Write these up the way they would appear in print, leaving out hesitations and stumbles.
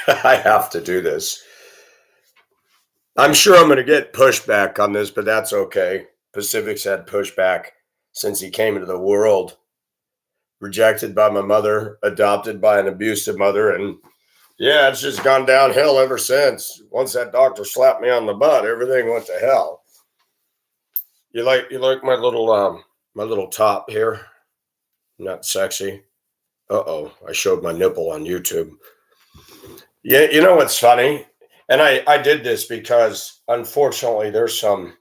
I have to do this. I'm sure I'm going to get pushback on this, but that's okay. Pacific's had pushback since he came into the world. Rejected by my mother, adopted by an abusive mother, and yeah, it's just gone downhill ever since. Once that doctor slapped me on the butt, everything went to hell. You like my little top here? Not sexy. Uh-oh, I showed my nipple on YouTube. Yeah, you know what's funny? And I did this because unfortunately there's some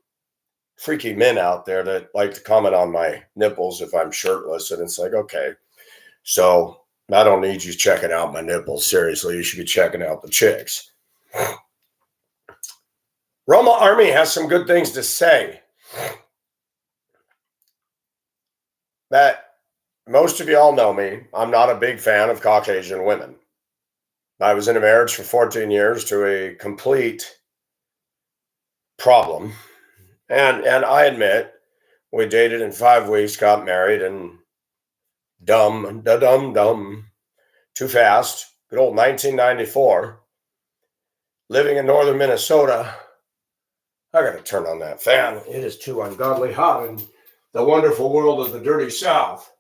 freaky men out there that like to comment on my nipples if I'm shirtless. And it's like, okay, so I don't need you checking out my nipples. Seriously, you should be checking out the chicks. Roma Army has some good things to say. That most of y'all know me. I'm not a big fan of Caucasian women. I was in a marriage for 14 years to a complete problem. And I admit, we dated in 5 weeks, got married, and dumb, too fast. Good old 1994. Living in northern Minnesota. I got to turn on that fan. It is too ungodly hot in the wonderful world of the dirty South.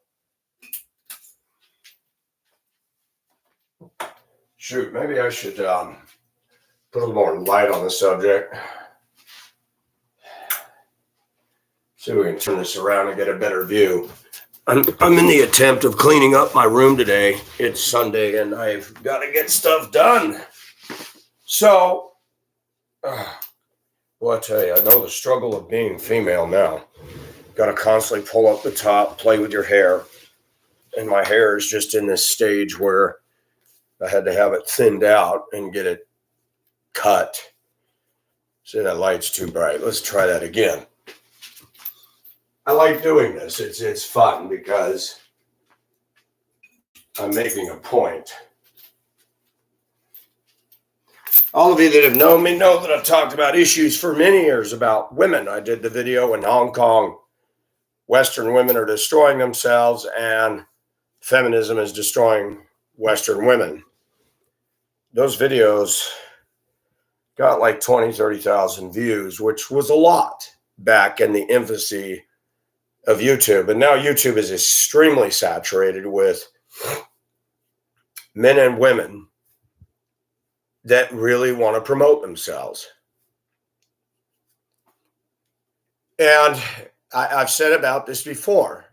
Shoot, maybe I should put a little more light on the subject. See if we can turn this around and get a better view. I'm in the attempt of cleaning up my room today. It's Sunday and I've got to get stuff done. So, well, I tell you, I know the struggle of being female now. Got to constantly pull up the top, play with your hair. And my hair is just in this stage where I had to have it thinned out and get it cut. See, that light's too bright. Let's try that again. I like doing this. It's fun because I'm making a point. All of you that have known me know that I've talked about issues for many years about women. I did the video in Hong Kong. Western women are destroying themselves and feminism is destroying Western women. Those videos got like 20, 30,000 views, which was a lot back in the infancy of YouTube. And now YouTube is extremely saturated with men and women that really want to promote themselves. And I've said about this before.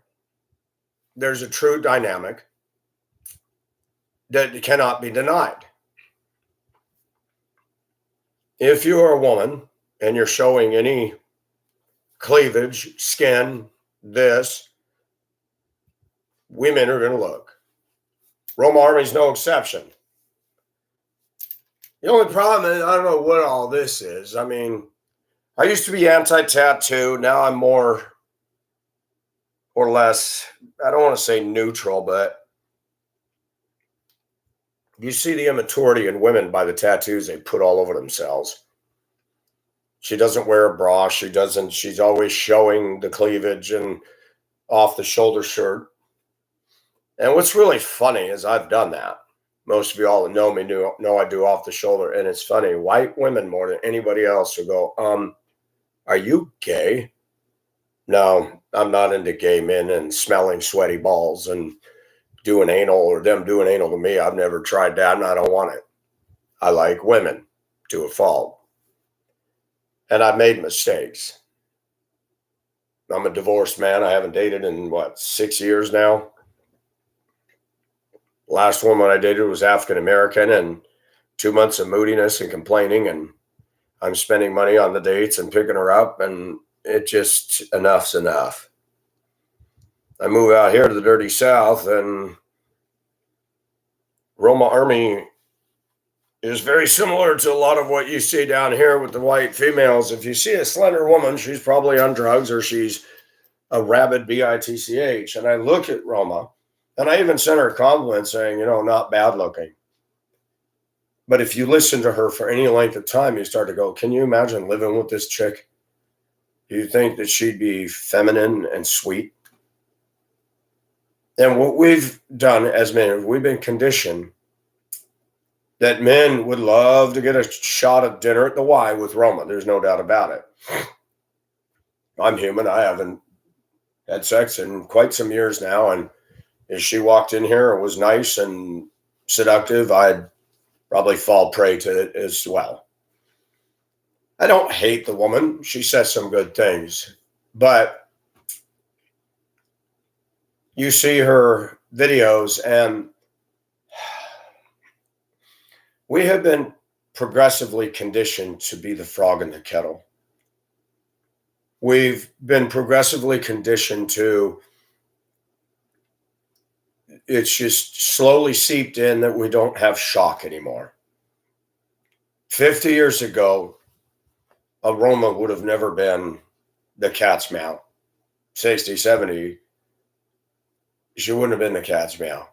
There's a true dynamic that cannot be denied. If you are a woman and you're showing any cleavage, skin, this, women are going to look. Roma Army is no exception. The only problem is I don't know what all this is. I mean, I used to be anti-tattoo. Now I'm more or less, I don't want to say neutral, but you see the immaturity in women by the tattoos they put all over themselves. She doesn't wear a bra. She's always showing the cleavage and off the shoulder shirt. And what's really funny is I've done that. Most of you all that know me know I do off the shoulder. And it's funny, white women more than anybody else will go, are you gay? No, I'm not into gay men and smelling sweaty balls and doing anal or them doing anal to me. I've never tried that and I don't want it. I like women to a fault. And I've made mistakes. I'm a divorced man. I haven't dated in 6 years now. Last woman I dated was African American, and 2 months of moodiness and complaining, and I'm spending money on the dates and picking her up, and it just, enough's enough. I move out here to the dirty South, and Roma Army is very similar to a lot of what you see down here with the white females. If you see a slender woman, she's probably on drugs or she's a rabid bitch. And I look at Roma, and I even sent her a compliment saying, not bad looking. But if you listen to her for any length of time, you start to go, can you imagine living with this chick? Do you think that she'd be feminine and sweet? And what we've done as men, we've been conditioned that men would love to get a shot at dinner at the Y with Roma. There's no doubt about it. I'm human. I haven't had sex in quite some years now. And if she walked in here and was nice and seductive, I'd probably fall prey to it as well. I don't hate the woman. She says some good things. But you see her videos, and we have been progressively conditioned to be the frog in the kettle. We've been progressively conditioned to, it's just slowly seeped in that we don't have shock anymore. 50 years ago, a Roma would have never been the cat's meow. 60, 70, she wouldn't have been the cat's meow.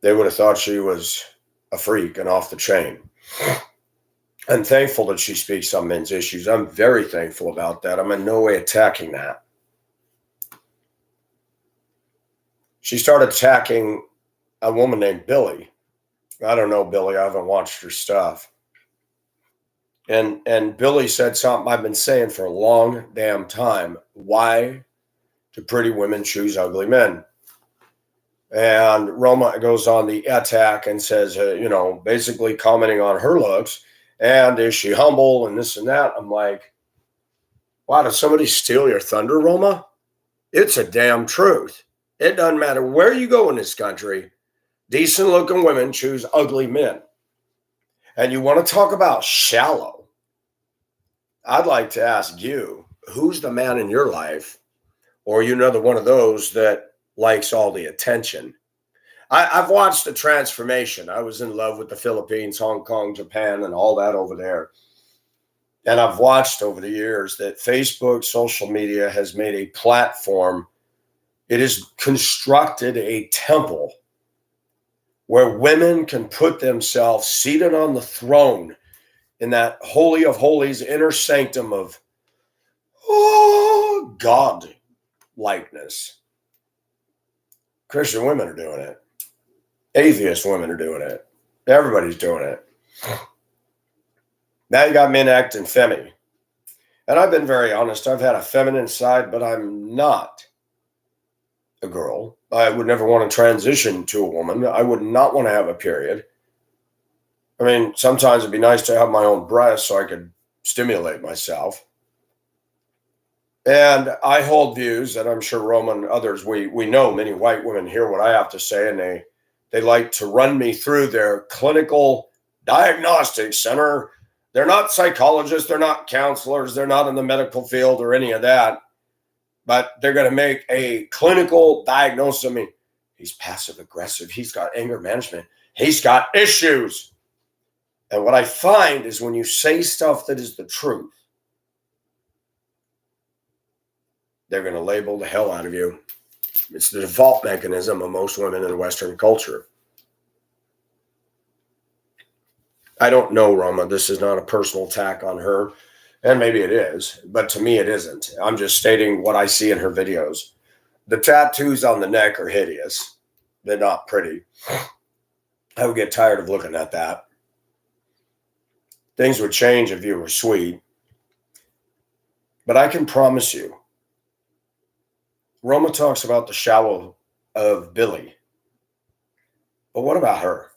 They would have thought she was a freak and off the chain. I'm thankful that she speaks on men's issues. I'm very thankful about that. I'm in no way attacking that. She started attacking a woman named Billy. I don't know Billy. I haven't watched her stuff. And Billy said something I've been saying for a long damn time. Why do pretty women choose ugly men? And Roma goes on the attack and says, basically commenting on her looks. And is she humble and this and that? I'm like, wow, did somebody steal your thunder, Roma? It's a damn truth. It doesn't matter where you go in this country. Decent looking women choose ugly men. And you want to talk about shallow? I'd like to ask you, who's the man in your life? Or you another one of those that likes all the attention? I've watched the transformation. I was in love with the Philippines, Hong Kong, Japan, and all that over there. And I've watched over the years that Facebook, social media has made a platform. It has constructed a temple where women can put themselves seated on the throne in that holy of holies, inner sanctum of God likeness. Christian women are doing it. Atheist women are doing it. Everybody's doing it. Now you got men acting femi. And I've been very honest. I've had a feminine side, but I'm not a girl. I would never want to transition to a woman. I would not want to have a period. I mean, sometimes it'd be nice to have my own breasts so I could stimulate myself. And I hold views that I'm sure Roma and others, we know many white women hear what I have to say, and they like to run me through their clinical diagnostic center. They're not psychologists. They're not counselors. They're not in the medical field or any of that. But they're going to make a clinical diagnosis of me. He's passive aggressive. He's got anger management. He's got issues. And what I find is when you say stuff that is the truth, they're going to label the hell out of you. It's the default mechanism of most women in Western culture. I don't know, Roma. This is not a personal attack on her. And maybe it is, but to me it isn't. I'm just stating what I see in her videos. The tattoos on the neck are hideous. They're not pretty. I would get tired of looking at that. Things would change if you were sweet. But I can promise you, Roma talks about the shallow of Billy. But what about her?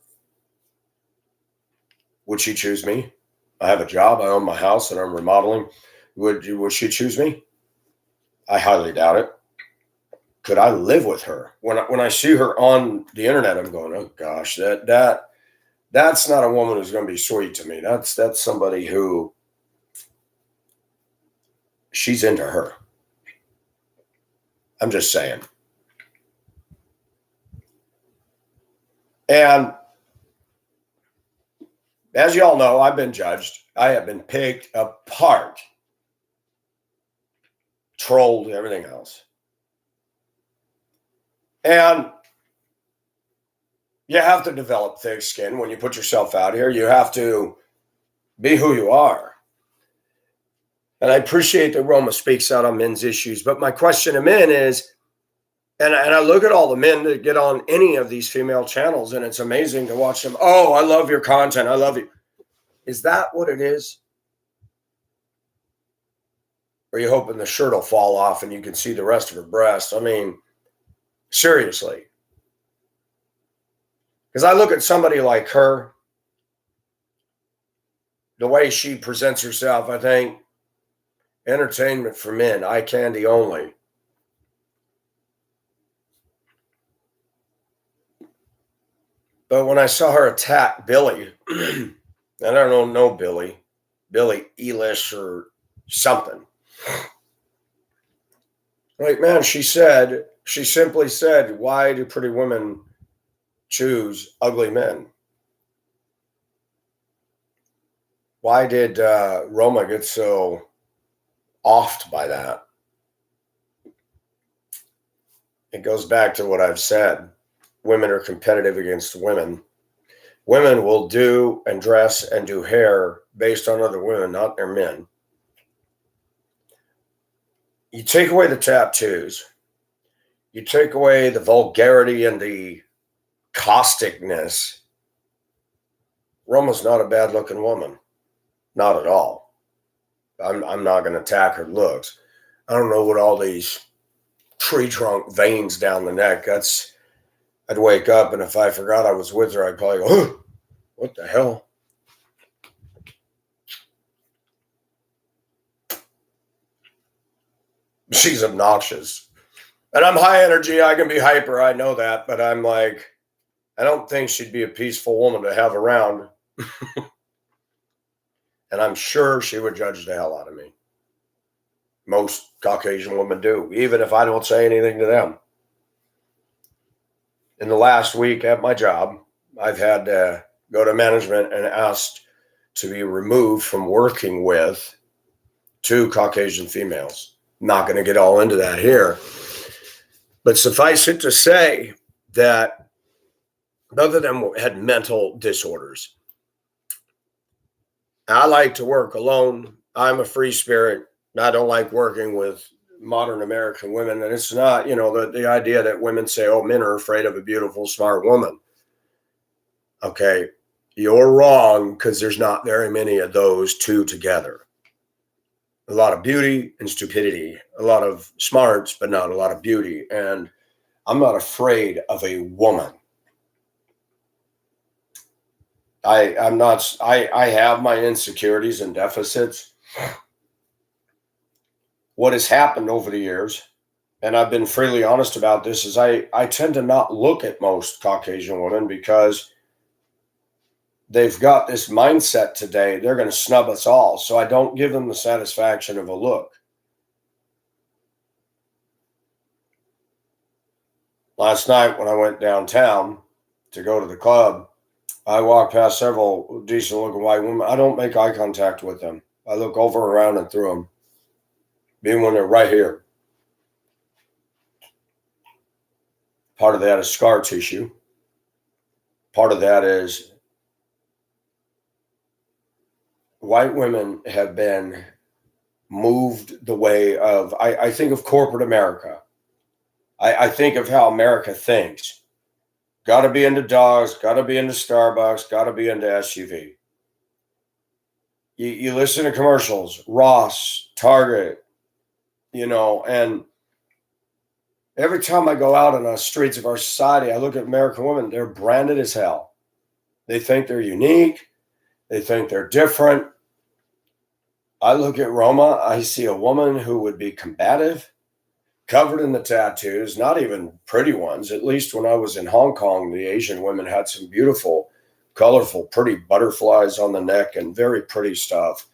Would she choose me? I have a job. I own my house and I'm remodeling. Would she choose me? I highly doubt it. Could I live with her? When I see her on the internet, I'm going, oh gosh, that's not a woman who's going to be sweet to me. That's somebody who she's into her. I'm just saying. And as you all know, I've been judged. I have been picked apart, trolled, everything else. And you have to develop thick skin when you put yourself out here. You have to be who you are. And I appreciate that Roma speaks out on men's issues. But my question to men is, And I look at all the men that get on any of these female channels, and it's amazing to watch them. Oh, I love your content. I love you. Is that what it is? Or are you hoping the shirt will fall off and you can see the rest of her breast? I mean, seriously. Because I look at somebody like her, the way she presents herself, I think entertainment for men, eye candy only. But when I saw her attack Billy, and I don't know Billy Eilish or something. Like, man, she simply said, why do pretty women choose ugly men? Why did Roma get so offed by that? It goes back to what I've said. Women are competitive against women. Women will do and dress and do hair based on other women, not their men. You take away the tattoos, you take away the vulgarity and the causticness. Roma's not a bad looking woman. Not at all. I'm not going to attack her looks. I don't know what all these tree trunk veins down the neck. I'd wake up, and if I forgot I was with her, I'd probably go, oh, what the hell? She's obnoxious. And I'm high energy. I can be hyper. I know that. But I'm like, I don't think she'd be a peaceful woman to have around. And I'm sure she would judge the hell out of me. Most Caucasian women do, even if I don't say anything to them. In the last week at my job, I've had to go to management and asked to be removed from working with 2 Caucasian females. Not going to get all into that here. But suffice it to say that both of them had mental disorders. I like to work alone. I'm a free spirit. I don't like working with modern American women. And it's not, the idea that women say, oh, men are afraid of a beautiful, smart woman. Okay, you're wrong, because there's not very many of those two together. A lot of beauty and stupidity, a lot of smarts, but not a lot of beauty. And I'm not afraid of a woman. I have my insecurities and deficits. What has happened over the years, and I've been freely honest about this, is I tend to not look at most Caucasian women because they've got this mindset today, they're going to snub us all. So I don't give them the satisfaction of a look. Last night when I went downtown to go to the club, I walked past several decent looking white women. I don't make eye contact with them. I look over, around, and through them. Being when they're right here. Part of that is scar tissue. Part of that is white women have been moved the way of, I think of corporate America. I think of how America thinks. Got to be into dogs, got to be into Starbucks, got to be into SUV. You listen to commercials, Ross, Target, and every time I go out on the streets of our society, I look at American women, they're branded as hell. They think they're unique. They think they're different. I look at Roma, I see a woman who would be combative, covered in the tattoos, not even pretty ones. At least when I was in Hong Kong, the Asian women had some beautiful, colorful, pretty butterflies on the neck and very pretty stuff.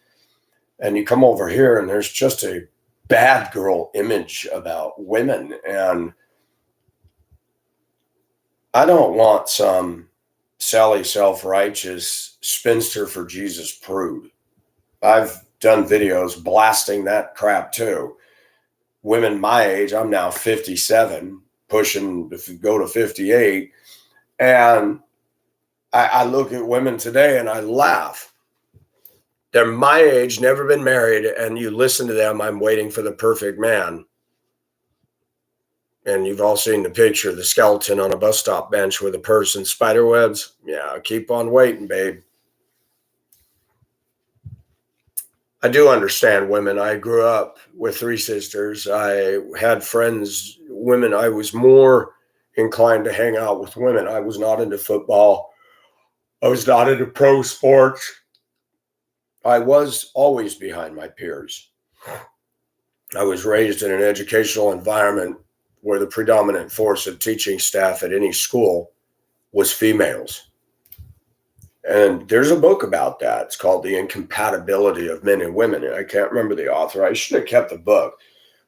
And you come over here and there's just a bad girl image about women. And I don't want some Sally self-righteous spinster for Jesus prude. I've done videos blasting that crap too. Women my age, I'm now 57, pushing to go to 58. And I look at women today and I laugh. They're my age, never been married, and you listen to them, I'm waiting for the perfect man. And you've all seen the picture of the skeleton on a bus stop bench with a purse and spider webs. Yeah, keep on waiting, babe. I do understand women. I grew up with three sisters. I had friends, women. I was more inclined to hang out with women. I was not into football. I was not into pro sports. I was always behind my peers. I was raised in an educational environment where the predominant force of teaching staff at any school was females. And there's a book about that. It's called The Incompatibility of Men and Women. And I can't remember the author. I should have kept the book.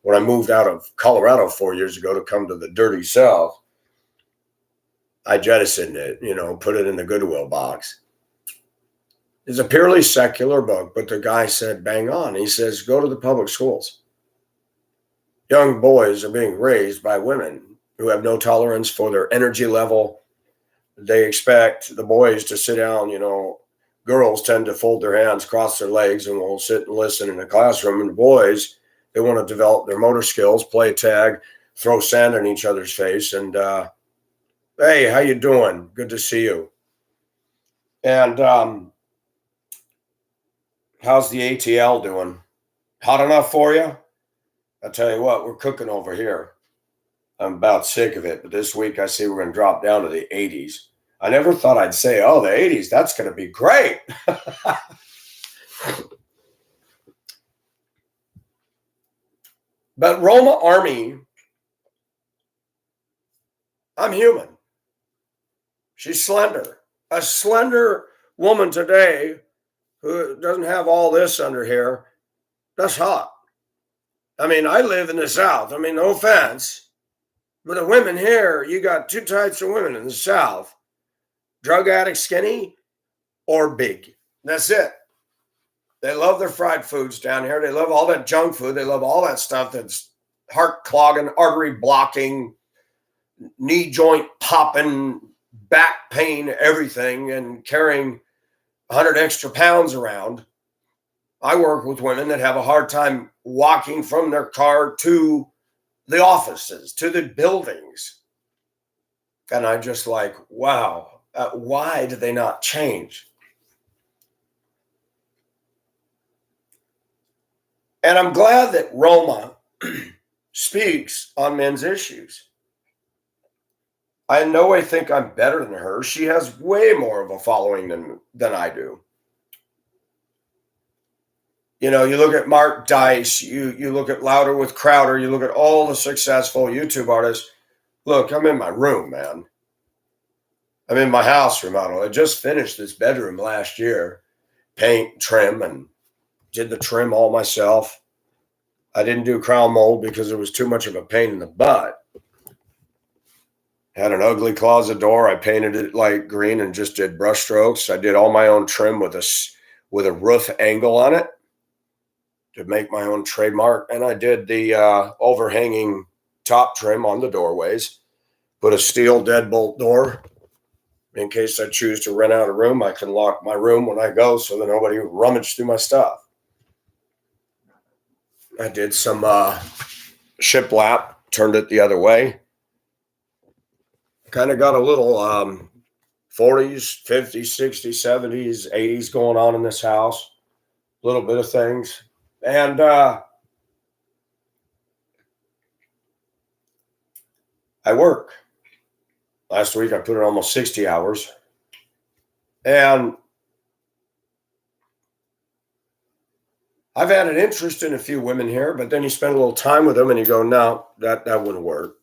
When I moved out of Colorado 4 years ago to come to the dirty South, I jettisoned it, put it in the Goodwill box. It's a purely secular book, but the guy said, bang on. He says, go to the public schools. Young boys are being raised by women who have no tolerance for their energy level. They expect the boys to sit down, girls tend to fold their hands, cross their legs, and will sit and listen in the classroom. And the boys, they want to develop their motor skills, play tag, throw sand in each other's face. And, hey, how you doing? Good to see you. And how's the ATL doing? Hot enough for you? I tell you what, we're cooking over here. I'm about sick of it, but this week I see we're going to drop down to the 80s. I never thought I'd say, oh, the 80s, that's going to be great. But Roma Army, I'm human. She's slender. A slender woman today who doesn't have all this under here, that's hot. I mean, I live in the South. I mean, no offense. But the women here, you got two types of women in the South. Drug addict skinny or big. That's it. They love their fried foods down here. They love all that junk food. They love all that stuff that's heart clogging, artery blocking, knee joint popping, back pain, everything, and carrying 100 extra pounds around. I work with women that have a hard time walking from their car to the offices, to the buildings. And I'm just like, wow, why did they not change? And I'm glad that Roma speaks on men's issues. I in no way think I'm better than her. She has way more of a following than I do. You look at Mark Dice, you look at Louder with Crowder, you look at all the successful YouTube artists. Look, I'm in my room, man. I'm in my house remodel. I just finished this bedroom last year. Paint, trim, and did the trim all myself. I didn't do crown mold because it was too much of a pain in the butt. Had an ugly closet door. I painted it light green and just did brush strokes. I did all my own trim with a roof angle on it to make my own trademark. And I did the overhanging top trim on the doorways. Put a steel deadbolt door. In case I choose to rent out a room, I can lock my room when I go so that nobody rummage through my stuff. I did some shiplap, turned it the other way. Kind of got a little 40s, 50s, 60s, 70s, 80s going on in this house. A little bit of things. And I work. Last week I put in almost 60 hours. And I've had an interest in a few women here, but then you spend a little time with them and you go, no, that wouldn't work.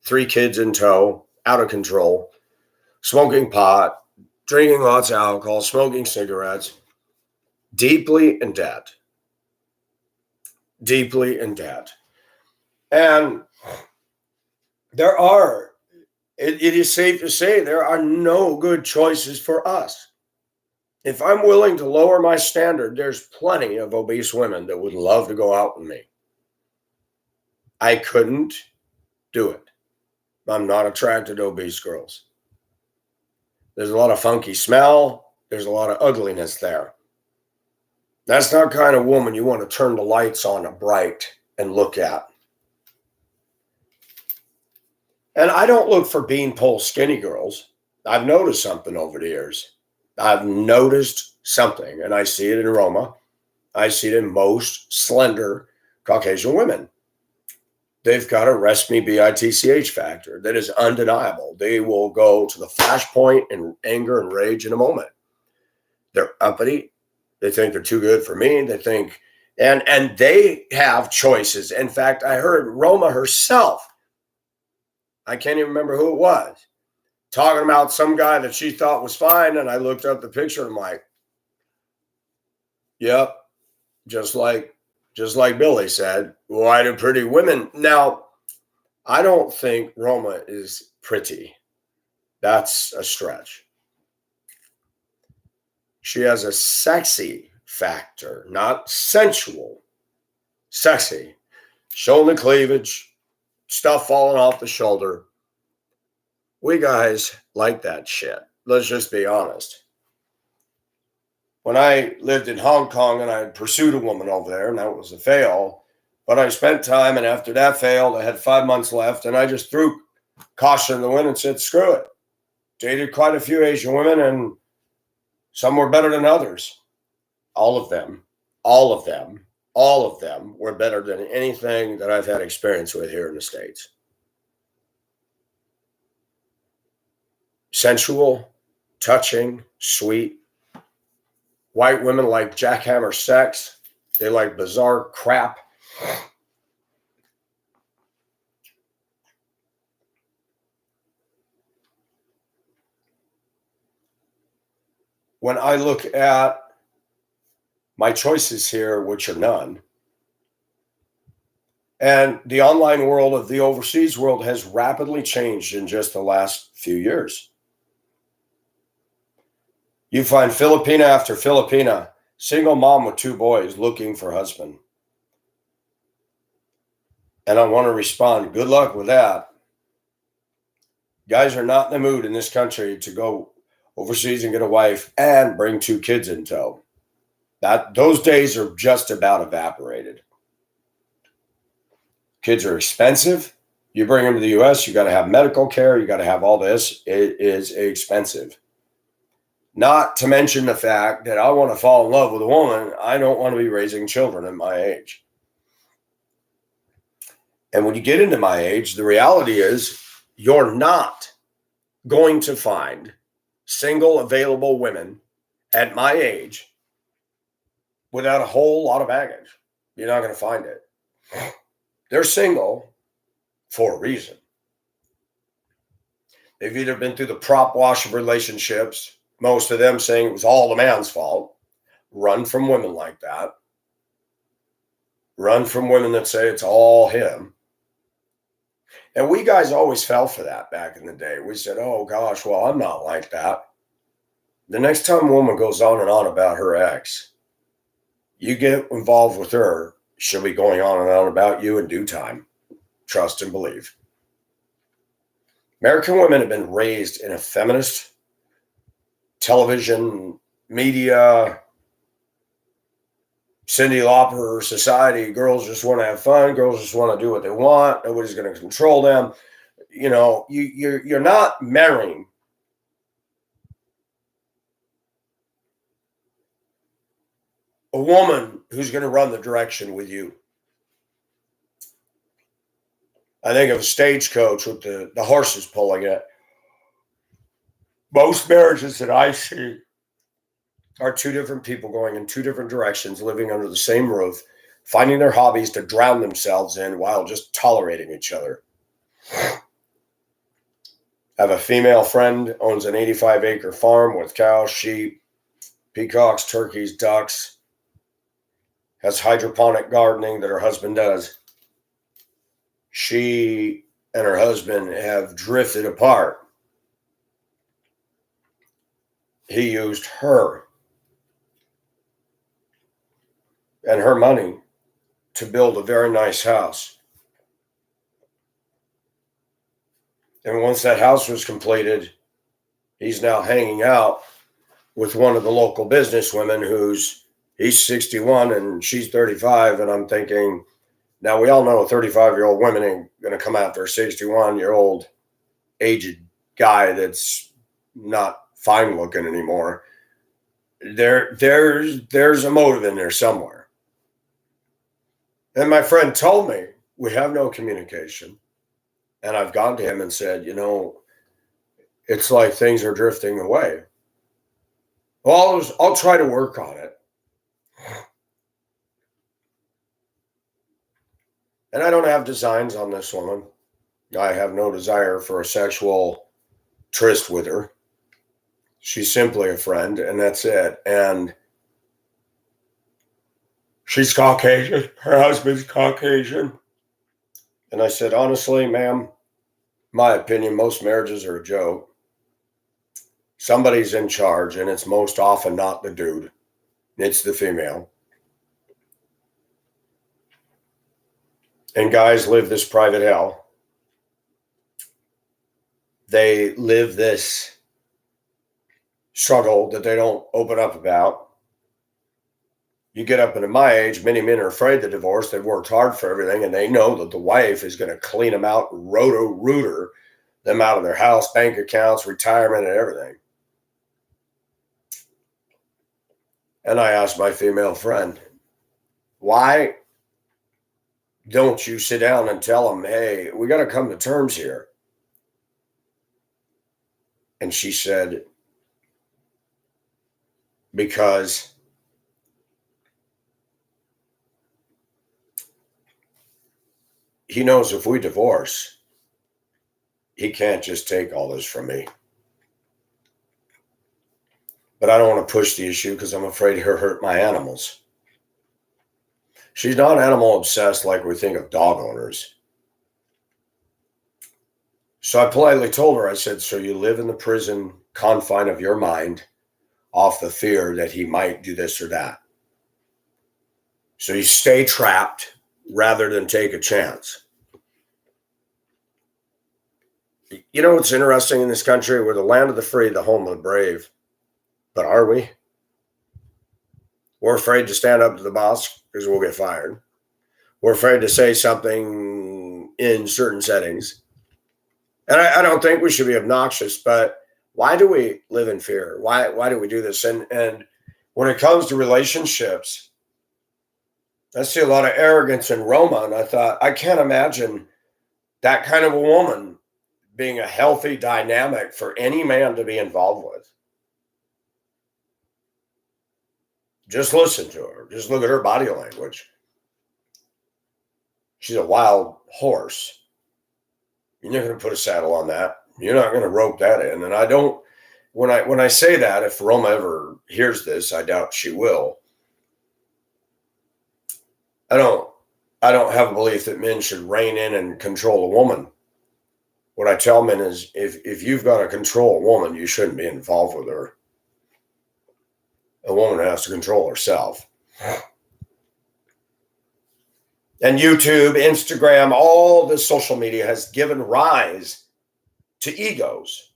3 kids in tow, out of control, smoking pot, drinking lots of alcohol, smoking cigarettes, deeply in debt. Deeply in debt. And it is safe to say there are no good choices for us. If I'm willing to lower my standard, there's plenty of obese women that would love to go out with me. I couldn't do it. I'm not attracted to obese girls. There's a lot of funky smell. There's a lot of ugliness there. That's not the kind of woman you want to turn the lights on bright and look at. And I don't look for beanpole skinny girls. I've noticed something over the years. I've noticed something, and I see it in Roma. I see it in most slender Caucasian women. They've got a rest me bitch factor that is undeniable. They will go to the flashpoint in anger and rage in a moment. They're uppity. They think they're too good for me. They think, and they have choices. In fact, I heard Roma herself, I can't even remember who it was, talking about some guy that she thought was fine. And I looked up the picture and I'm like, yep, just like Billy said, why do pretty women? Now, I don't think Roma is pretty. That's a stretch. She has a sexy factor, not sensual. Sexy. Showing the cleavage, stuff falling off the shoulder. We guys like that shit. Let's just be honest. When I lived in Hong Kong and I pursued a woman over there, and that was a fail, but I spent time, and after that failed, I had 5 months left, and I just threw caution in the wind and said, screw it. Dated quite a few Asian women, and some were better than others. All of them were better than anything that I've had experience with here in the States. Sensual, touching, sweet. White women like jackhammer sex. They like bizarre crap. When I look at my choices here, which are none, and the online world of the overseas world has rapidly changed in just the last few years. You find Filipina after Filipina, single mom with 2 boys looking for husband. And I want to respond, good luck with that. Guys are not in the mood in this country to go overseas and get a wife and bring 2 kids in tow. Those days are just about evaporated. Kids are expensive. You bring them to the US, you got to have medical care, you got to have all this. It is expensive. Not to mention the fact that I want to fall in love with a woman. I don't want to be raising children at my age. And when you get into my age, the reality is you're not going to find single available women at my age without a whole lot of baggage. You're not going to find it. They're single for a reason. They've either been through the prop wash of relationships, most of them saying it was all the man's fault. Run from women like that. Run from women that say it's all him. And we guys always fell for that back in the day. We said, oh gosh, well, I'm not like that. The next time a woman goes on and on about her ex, you get involved with her, she'll be going on and on about you in due time. Trust and believe. American women have been raised in a feminist television, media, Cyndi Lauper society. Girls just want to have fun. Girls just want to do what they want. Nobody's going to control them. You know, you're not marrying a woman who's going to run the direction with you. I think of a stagecoach with the horses pulling it. Most marriages that I see are 2 different people going in 2 different directions, living under the same roof, finding their hobbies to drown themselves in while just tolerating each other. I have a female friend, owns an 85-acre farm with cows, sheep, peacocks, turkeys, ducks, has hydroponic gardening that her husband does. She and her husband have drifted apart. He used her and her money to build a very nice house. And once that house was completed, he's now hanging out with one of the local businesswomen he's 61 and she's 35. And I'm thinking, now we all know 35-year-old women ain't going to come after a 61-year-old aged guy that's not fine looking anymore. There's a motive in there somewhere. And my friend told me we have no communication. And I've gone to him and said, it's like things are drifting away. Well, I'll try to work on it. And I don't have designs on this woman. I have no desire for a sexual tryst with her. She's simply a friend, and that's it. And she's Caucasian. Her husband's Caucasian. And I said, honestly, ma'am, my opinion, most marriages are a joke. Somebody's in charge, and it's most often not the dude. It's the female. And guys live this private hell. They live this struggle that they don't open up about. You get up into my age, many men are afraid to divorce. They've worked hard for everything, and they know that the wife is going to clean them out, roto-rooter them out of their house, bank accounts, retirement, and everything. And I asked my female friend, why don't you sit down and tell them, hey, we got to come to terms here? And she said, because he knows if we divorce, he can't just take all this from me. But I don't want to push the issue because I'm afraid he'll hurt my animals. She's not animal obsessed like we think of dog owners. So I politely told her, I said, so you live in the prison confine of your mind off the fear that he might do this or that. So you stay trapped rather than take a chance. You know what's interesting in this country? We're the land of the free, the home of the brave. But are we? We're afraid to stand up to the boss because we'll get fired. We're afraid to say something in certain settings. And I don't think we should be obnoxious, but why do we live in fear? Why do we do this? And when it comes to relationships, I see a lot of arrogance in Roma, and I thought, I can't imagine that kind of a woman being a healthy dynamic for any man to be involved with. Just listen to her. Just look at her body language. She's a wild horse. You're not going to put a saddle on that. You're not going to rope that in. And I don't, when I say that, if Roma ever hears this, I doubt she will. I don't have a belief that men should rein in and control a woman. What I tell men is if you've got to control a woman, you shouldn't be involved with her. A woman has to control herself. And YouTube, Instagram, all this social media has given rise to egos.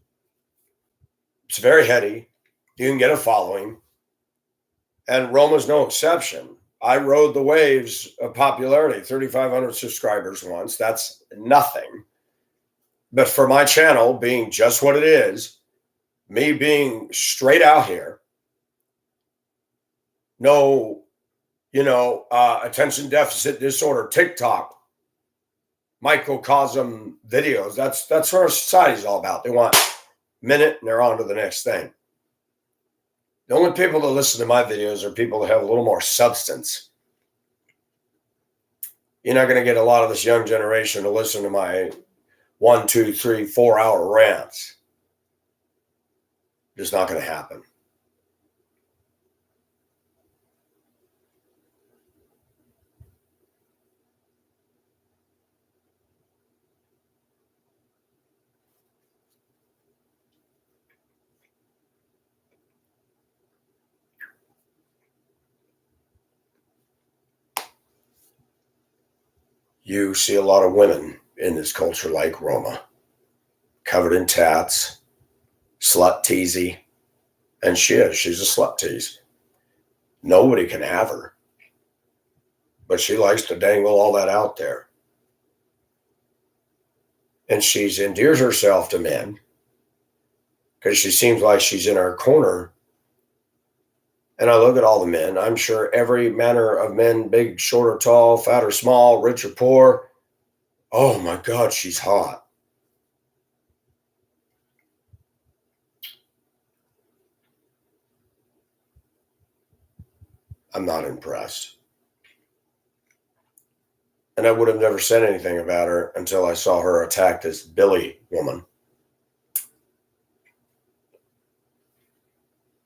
It's very heady. You can get a following. And Roma's no exception. I rode the waves of popularity, 3,500 subscribers once. That's nothing. But for my channel being just what it is, me being straight out here, no, attention deficit disorder, TikTok, microcosm videos. That's what our society's all about. They want a minute and they're on to the next thing. The only people that listen to my videos are people that have a little more substance. You're not going to get a lot of this young generation to listen to my 1, 2, 3, 4 hour rants. It's not going to happen. You see a lot of women in this culture like Roma, covered in tats, slut teasy, and she's a slut tease. Nobody can have her, but she likes to dangle all that out there. and she's endears herself to men because she seems like she's in our corner. And I look at all the men. I'm sure every manner of men, big, short or tall, fat or small, rich or poor. Oh my God, she's hot. I'm not impressed. And I would have never said anything about her until I saw her attack this Billy woman.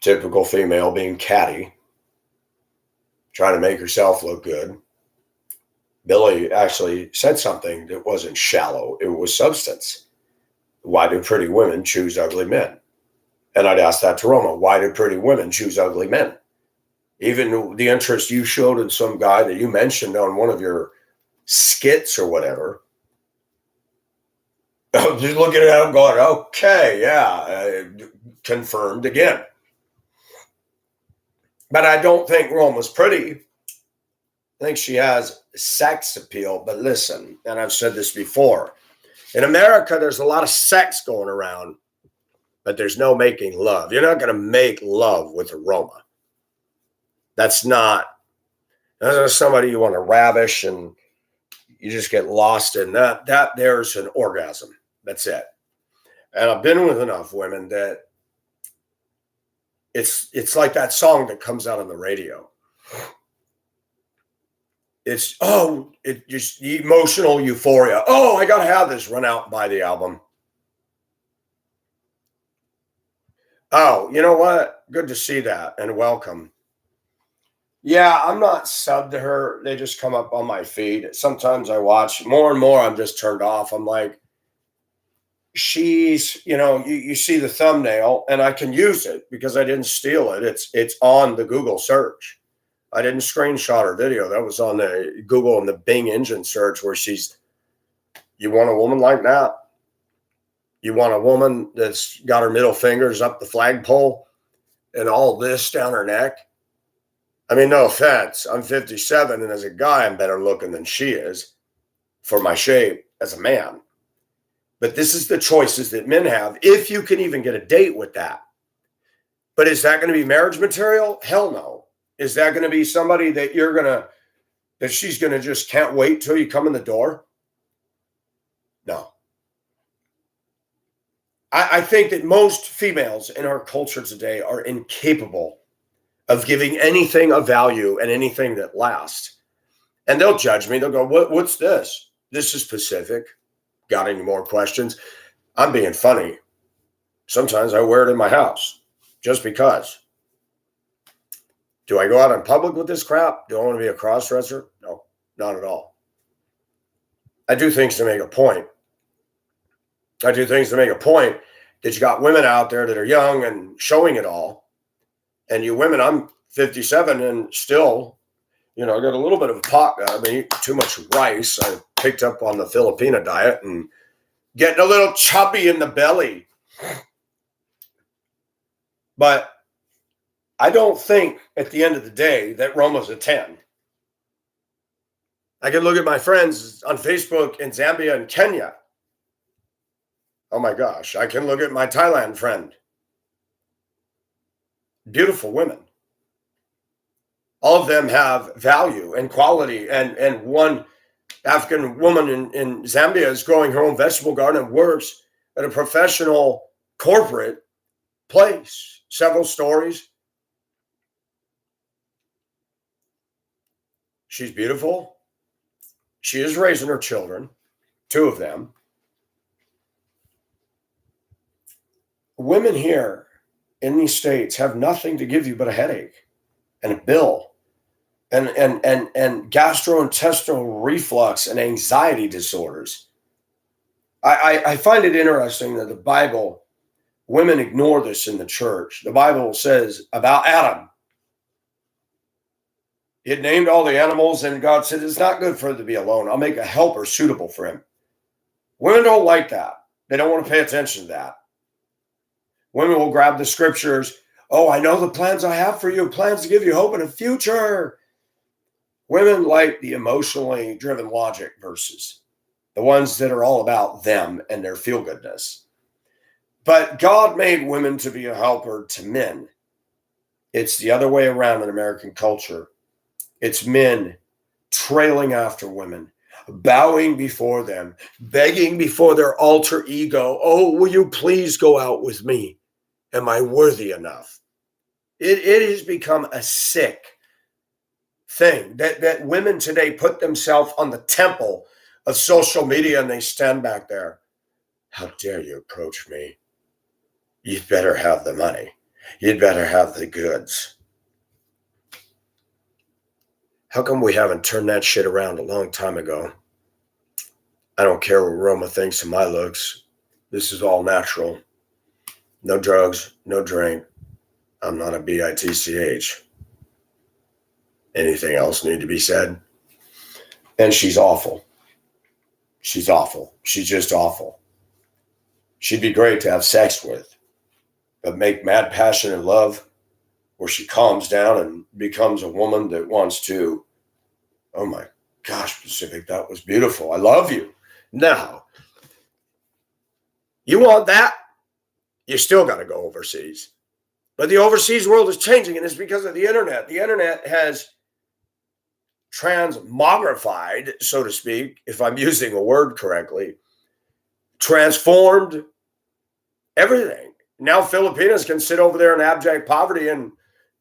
Typical female being catty, trying to make herself look good. Billy actually said something that wasn't shallow, it was substance. Why do pretty women choose ugly men? And I'd ask that to Roma. Why do pretty women choose ugly men? Even the interest you showed in some guy that you mentioned on one of your skits or whatever. I'm just looking at him going, okay, yeah, confirmed again. But I don't think Roma's pretty. I think she has sex appeal. But listen, and I've said this before, in America, there's a lot of sex going around, but there's no making love. You're not going to make love with a Roma. That's not somebody you want to ravish and you just get lost in that. That there's an orgasm. That's it. And I've been with enough women that it's like that song that comes out on the radio. It's just emotional euphoria. Oh, I gotta have this. Run out and buy the album. Oh, you know what? Good to see that and welcome. Yeah, I'm not subbed to her. They just come up on my feed. Sometimes I watch more and more. I'm just turned off. I'm like, she's, you see the thumbnail and I can use it because I didn't steal it. It's on the Google search. I didn't screenshot her video. That was on the Google and the Bing engine search where you want a woman like that? You want a woman that's got her middle fingers up the flagpole and all this down her neck? I mean, no offense. I'm 57, and as a guy, I'm better looking than she is for my shape as a man. But this is the choices that men have, if you can even get a date with that. But is that going to be marriage material? Hell no. Is that going to be somebody that that she's going to just can't wait till you come in the door? No. I think that most females in our culture today are incapable of giving anything of value and anything that lasts. And they'll judge me. They'll go, what's this? This is Pacific. Got any more questions? I'm being funny. Sometimes I wear it in my house just because. Do I go out in public with this crap? Do I want to be a cross-dresser? No, not at all. I do things to make a point. I do things to make a point that you got women out there that are young and showing it all. And you women, I'm 57 and still, I got a little bit of a pot. I've been eating too much rice. I picked up on the Filipina diet and getting a little chubby in the belly. But I don't think at the end of the day that Roma's a 10. I can look at my friends on Facebook in Zambia and Kenya. Oh my gosh. I can look at my Thailand friend. Beautiful women. All of them have value and quality. And one African woman in Zambia is growing her own vegetable garden and works at a professional corporate place. Several stories. She's beautiful. She is raising her children, 2 of them. Women here in these states have nothing to give you but a headache and a bill and gastrointestinal reflux and anxiety disorders. I find it interesting that the Bible, women ignore this in the church. The Bible says about Adam, he had named all the animals, and God said, it's not good for him to be alone. I'll make a helper suitable for him. Women don't like that. They don't want to pay attention to that. Women will grab the scriptures. Oh, I know the plans I have for you, plans to give you hope in a future. Women like the emotionally driven logic verses. the ones that are all about them and their feel-goodness. But God made women to be a helper to men. It's the other way around in American culture. It's men trailing after women, bowing before them, begging before their alter ego, oh, will you please go out with me? Am I worthy enough? It has become a sick thing that women today put themselves on the temple of social media and they stand back there. How dare you approach me? You'd better have the money. You'd better have the goods. How come we haven't turned that shit around a long time ago? I don't care what Roma thinks of my looks. This is all natural. No drugs, no drink. I'm not a bitch. Anything else need to be said? And she's awful. She's awful. She's just awful. She'd be great to have sex with, but make mad passion and love where she calms down and becomes a woman that wants to, oh my gosh, Pacific, that was beautiful. I love you. Now, you want that? You still got to go overseas. But the overseas world is changing, and it's because of the internet. The internet has transmogrified, so to speak, if I'm using a word correctly, transformed everything. Now Filipinos can sit over there in abject poverty and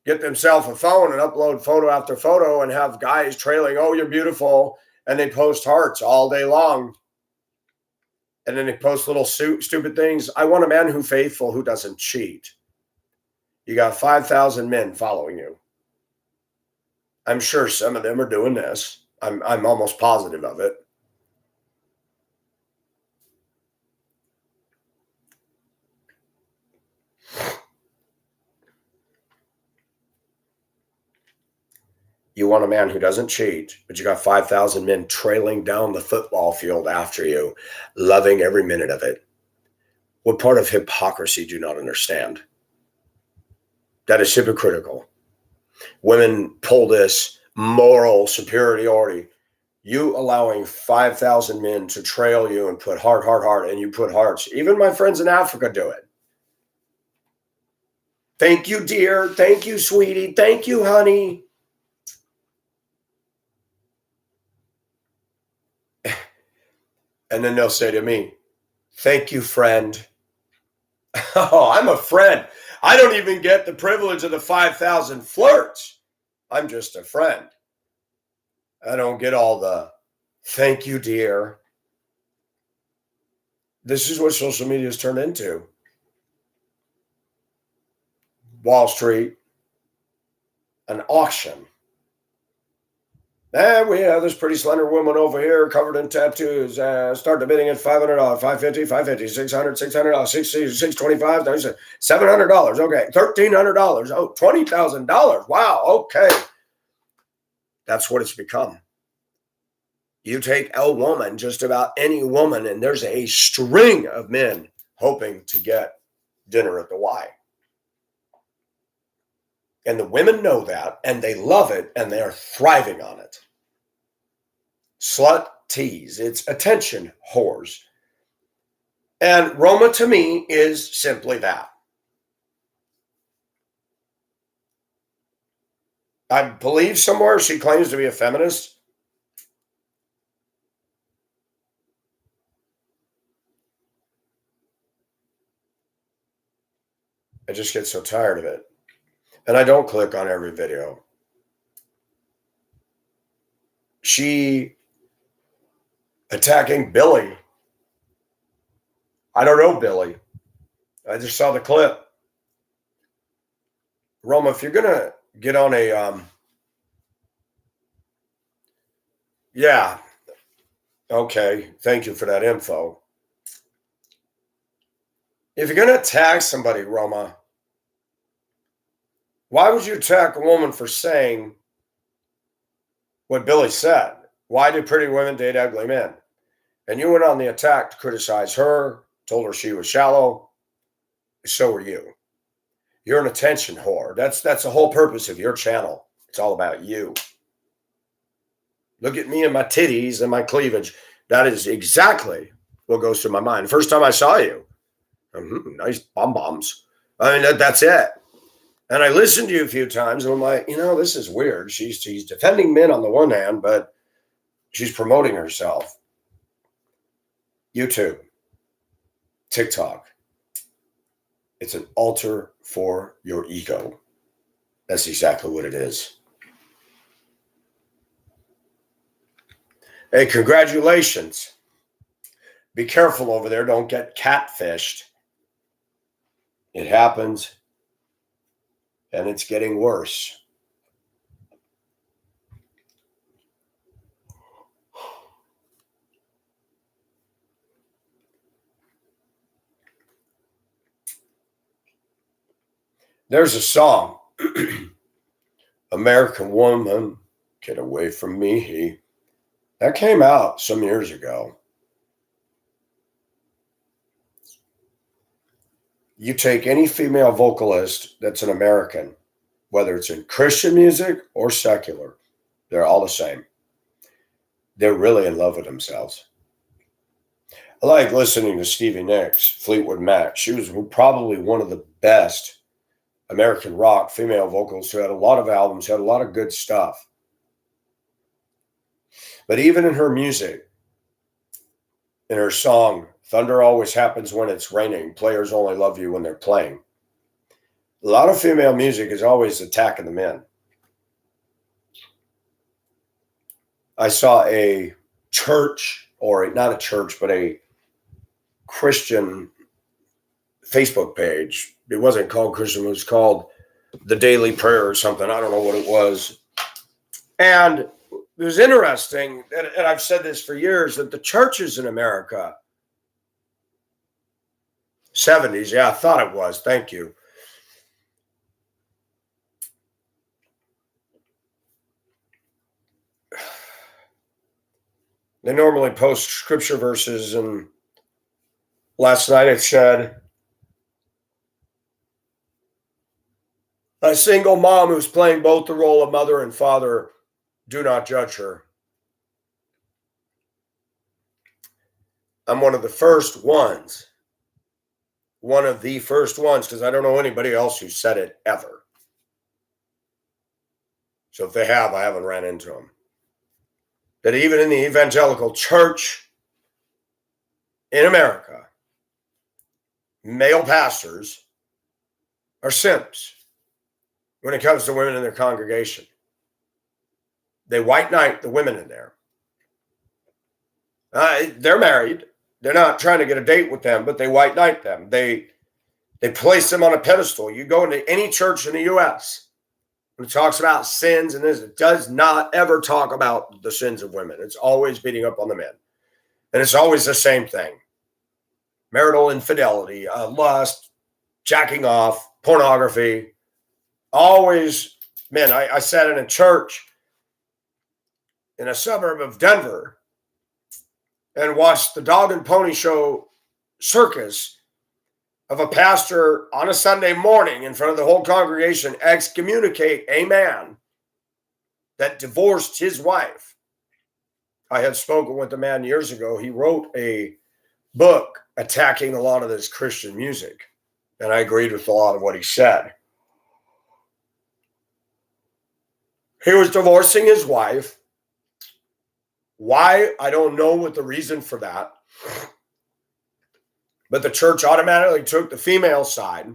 get themselves a phone and upload photo after photo and have guys trailing, oh, you're beautiful, and they post hearts all day long. And then they post little stupid things. I want a man who's faithful, who doesn't cheat. You got 5,000 men following you. I'm sure some of them are doing this. I'm almost positive of it. You want a man who doesn't cheat, but you got 5,000 men trailing down the football field after you, loving every minute of it. What part of hypocrisy do you not understand? That is hypocritical. Women pull this moral superiority. You allowing 5,000 men to trail you and put heart, and you put hearts. Even my friends in Africa do it. Thank you, dear. Thank you, sweetie. Thank you, honey. And then they'll say to me, thank you, friend. Oh, I'm a friend. I don't even get the privilege of the 5,000 flirts. I'm just a friend. I don't get all the thank you, dear. This is what social media has turned into. Wall Street, an auction. And we have this pretty slender woman over here covered in tattoos. Start the bidding at $500, $550, $550, $600, $600, $625, $700. Okay, $1,300. Oh, $20,000. Wow. Okay, that's what it's become. You take a woman, just about any woman, and there's a string of men hoping to get dinner at the Y. And the women know that, and they love it, and they're thriving on it. Slut tease. It's attention whores. And Roma, to me, is simply that. I believe somewhere she claims to be a feminist. I just get so tired of it. And I don't click on every video. She attacking Billy. I don't know Billy. I just saw the clip. Roma, if you're going to get on a, yeah, okay, thank you for that info. If you're going to attack somebody, Roma, why would you attack a woman for saying what Billy said? Why do pretty women date ugly men? And you went on the attack to criticize her, told her she was shallow. So are you. You're an attention whore. That's the whole purpose of your channel. It's all about you. Look at me and my titties and my cleavage. That is exactly what goes through my mind. First time I saw you, nice bombs. I mean, that's it. And I listened to you a few times, and I'm like, this is weird. She's defending men on the one hand, but she's promoting herself. YouTube, TikTok. It's an altar for your ego. That's exactly what it is. Hey, congratulations. Be careful over there. Don't get catfished. It happens, and it's getting worse. There's a song, American Woman, Get Away From Me. That came out some years ago. You take any female vocalist that's an American, whether it's in Christian music or secular, they're all the same. They're really in love with themselves. I like listening to Stevie Nicks, Fleetwood Mac. She was probably one of the best American rock female vocalists who had a lot of albums, had a lot of good stuff. But even in her music, in her song, Thunder Always Happens When It's Raining, Players Only Love You When They're Playing, a lot of female music is always attacking the men. I saw a church, or not a church, but a Christian Facebook page. It wasn't called Christian, it was called The Daily Prayer or something. I don't know what it was. And it was interesting, and I've said this for years, that the churches in America, 70s, yeah, I thought it was, thank you. They normally post scripture verses, and last night it said, a single mom who's playing both the role of mother and father, do not judge her. I'm one of the first ones, because I don't know anybody else who said it ever. So if they have, I haven't ran into them. That even in the evangelical church in America, male pastors are simps when it comes to women in their congregation. They white knight the women in there. They're married. They're not trying to get a date with them, but they white knight them. They place them on a pedestal. You go into any church in the U.S., when it talks about sins and this, it does not ever talk about the sins of women. It's always beating up on the men. And it's always the same thing. Marital infidelity, lust, jacking off, pornography. Always, man, I sat in a church in a suburb of Denver and watched the dog and pony show circus of a pastor on a Sunday morning in front of the whole congregation excommunicate a man that divorced his wife. I had spoken with the man years ago. He wrote a book attacking a lot of this Christian music, and I agreed with a lot of what he said. He was divorcing his wife. Why? I don't know what the reason for that. But the church automatically took the female side,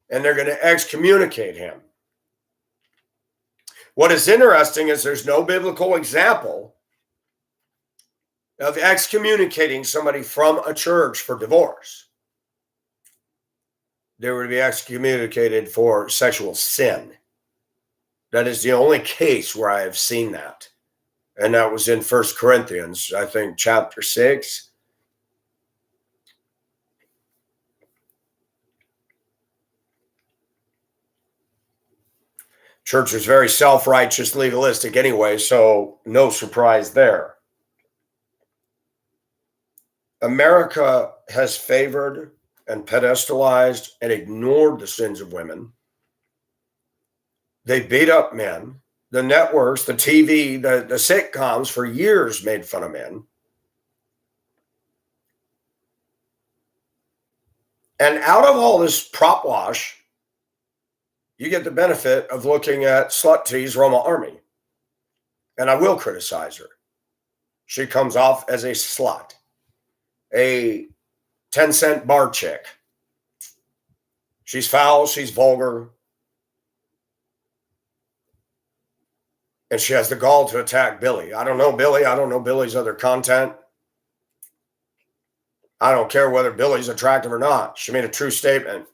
and they're going to excommunicate him. What is interesting is there's no biblical example of excommunicating somebody from a church for divorce. They were to be excommunicated for sexual sin. That is the only case where I have seen that. And that was in 1 Corinthians, I think, chapter 6. Church was very self-righteous, legalistic anyway, so no surprise there. America has favored and pedestalized and ignored the sins of women. They beat up men. the networks, the TV, the sitcoms for years made fun of men. And out of all this prop wash, you get the benefit of looking at Slut T's Roma Army. And I will criticize her. She comes off as a slut, a 10-cent bar chick. She's foul, she's vulgar. And she has the gall to attack Billy. I don't know Billy. I don't know Billy's other content. I don't care whether Billy's attractive or not. She made a true statement.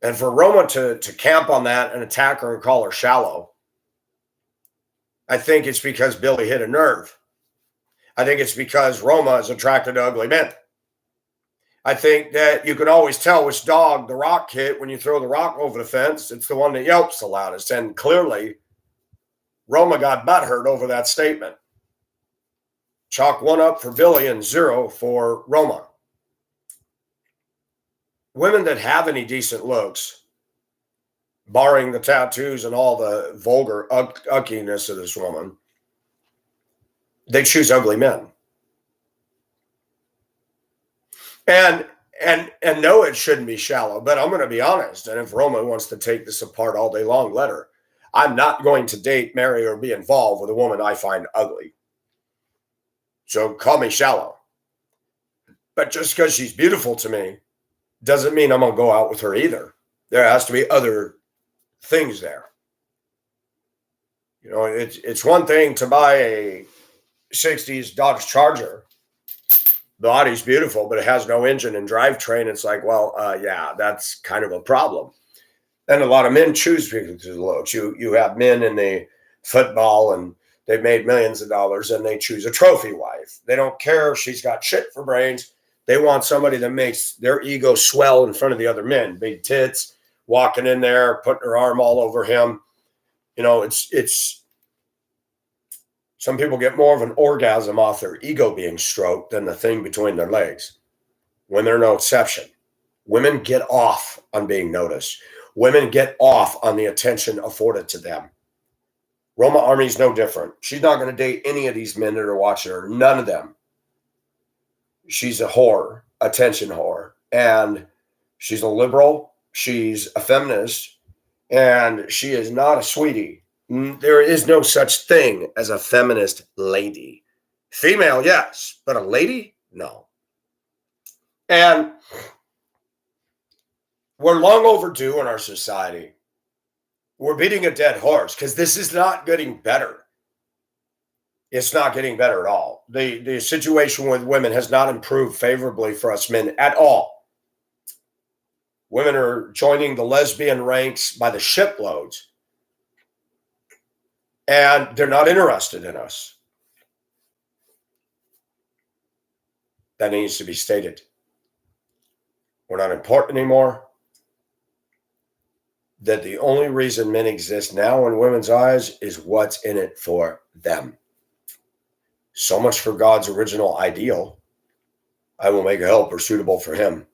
And for Roma to camp on that and attack her and call her shallow, I think it's because Billy hit a nerve. I think it's because Roma is attracted to ugly men. I think that you can always tell which dog the rock hit when you throw the rock over the fence. It's the one that yelps the loudest. And clearly, Roma got butthurt over that statement. Chalk 1 up for Billy and 0 for Roma. Women that have any decent looks, barring the tattoos and all the vulgar uckiness of this woman, they choose ugly men. And no, it shouldn't be shallow, but I'm going to be honest. And if Roma wants to take this apart all day long, let her. I'm not going to date, marry, or be involved with a woman I find ugly. So call me shallow. But just because she's beautiful to me doesn't mean I'm going to go out with her either. There has to be other things there. You know, it's one thing to buy a 60s Dodge Charger. The body's beautiful, but it has no engine and drivetrain. It's like, well, yeah, that's kind of a problem. And a lot of men choose because of the looks. You have men in the football and they've made millions of dollars and they choose a trophy wife. They don't care if she's got shit for brains. They want somebody that makes their ego swell in front of the other men. Big tits, walking in there, putting her arm all over him. You know, it's some people get more of an orgasm off their ego being stroked than the thing between their legs. Women are no exception. Women get off on being noticed. Women get off on the attention afforded to them. Roma Army's no different. She's not going to date any of these men that are watching her. None of them. She's a whore, attention whore. And she's a liberal. She's a feminist. And she is not a sweetie. There is no such thing as a feminist lady. Female, yes. But a lady? No. And we're long overdue in our society. We're beating a dead horse because this is not getting better. It's not getting better at all. The situation with women has not improved favorably for us men at all. Women are joining the lesbian ranks by the shiploads, and they're not interested in us. That needs to be stated. We're not important anymore. That the only reason men exist now in women's eyes is what's in it for them. So much for God's original ideal. I will make a helper suitable for him.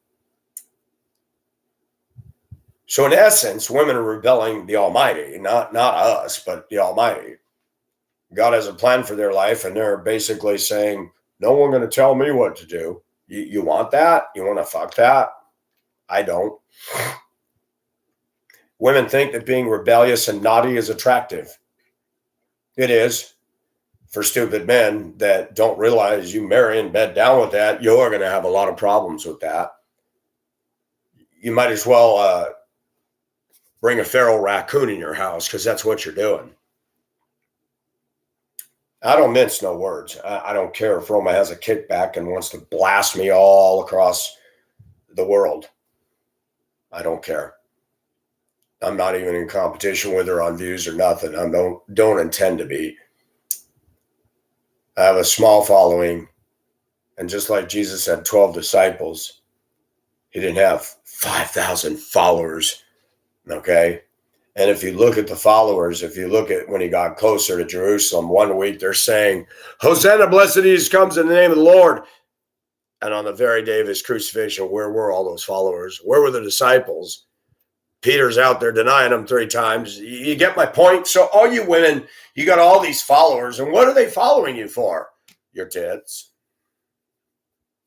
So in essence, women are rebelling the Almighty, not us, but the Almighty. God has a plan for their life, and they're basically saying, no one going to tell me what to do. You want that? You want to fuck that? I don't. Women think that being rebellious and naughty is attractive. It is. For stupid men that don't realize you marry and bed down with that, you're going to have a lot of problems with that. You might as well bring a feral raccoon in your house because that's what you're doing. I don't mince no words. I don't care if Roma has a kickback and wants to blast me all across the world. I don't care. I'm not even in competition with her on views or nothing. I don't intend to be. I have a small following. And just like Jesus had 12 disciples, he didn't have 5,000 followers. Okay. And if you look at the followers, if you look at when he got closer to Jerusalem, one week they're saying, Hosanna, blessed is comes in the name of the Lord. And on the very day of his crucifixion, where were all those followers? Where were the disciples? Peter's out there denying them 3 times. You get my point? So all you women, you got all these followers, and what are they following you for? Your tits,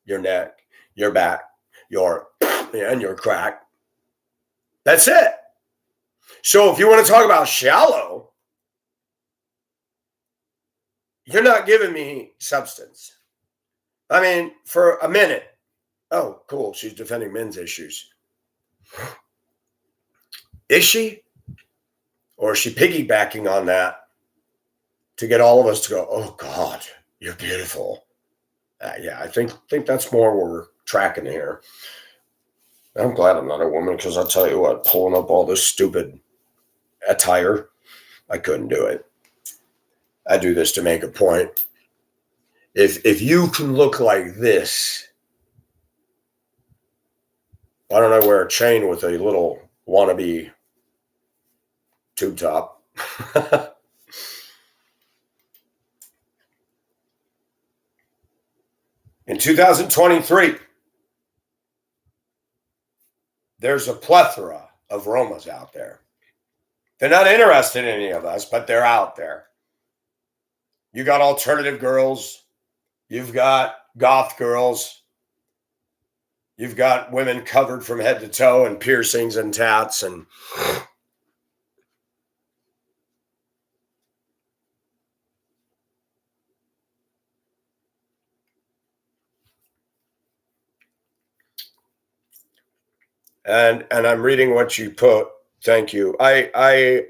your neck, your back, and your crack. That's it. So if you want to talk about shallow, you're not giving me substance. I mean, for a minute, oh, cool, she's defending men's issues. Is she? Or is she piggybacking on that to get all of us to go, oh, God, you're beautiful? Yeah, I think that's more where we're tracking here. I'm glad I'm not a woman, because I'll tell you what, pulling up all this stupid attire, I couldn't do it. I do this to make a point. If you can look like this, why don't I wear a chain with a little wannabe tube top? In 2023, there's a plethora of Romas out there. They're not interested in any of us, but they're out there. You got alternative girls. You've got goth girls. You've got women covered from head to toe and piercings and tats and I'm reading what you put. Thank you. I've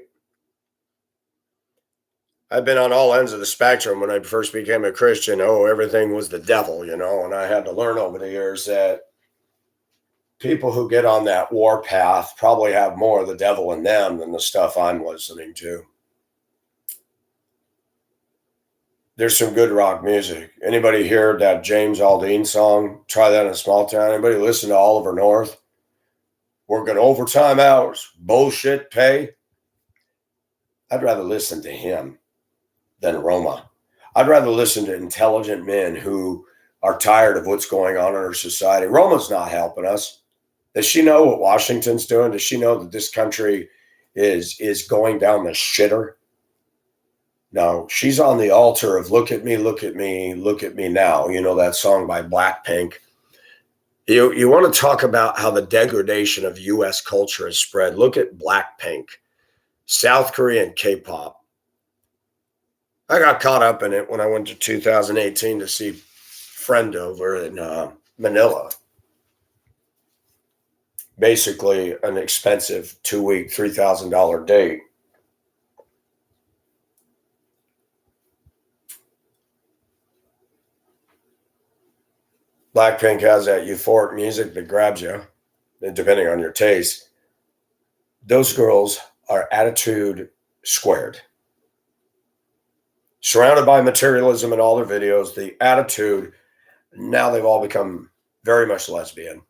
been on all ends of the spectrum. When I first became a Christian, everything was the devil, and I had to learn over the years that people who get on that war path probably have more of the devil in them than the stuff I'm listening to. There's some good rock music. Anybody hear that James Aldean song, Try That in a Small Town? Anybody listen to Oliver North? Working overtime hours, bullshit pay. I'd rather listen to him than Roma. I'd rather listen to intelligent men who are tired of what's going on in our society. Roma's not helping us. Does she know what Washington's doing? Does she know that this country is going down the shitter? No, she's on the altar of look at me, look at me, look at me now. You know that song by Blackpink. You want to talk about how the degradation of U.S. culture has spread. Look at Blackpink, South Korean K-pop. I got caught up in it when I went to 2018 to see Friend over in Manila. Basically an expensive 2-week, $3,000 date. Blackpink has that euphoric music that grabs you, depending on your taste. Those girls are attitude squared. Surrounded by materialism in all their videos, the attitude, now they've all become very much lesbian.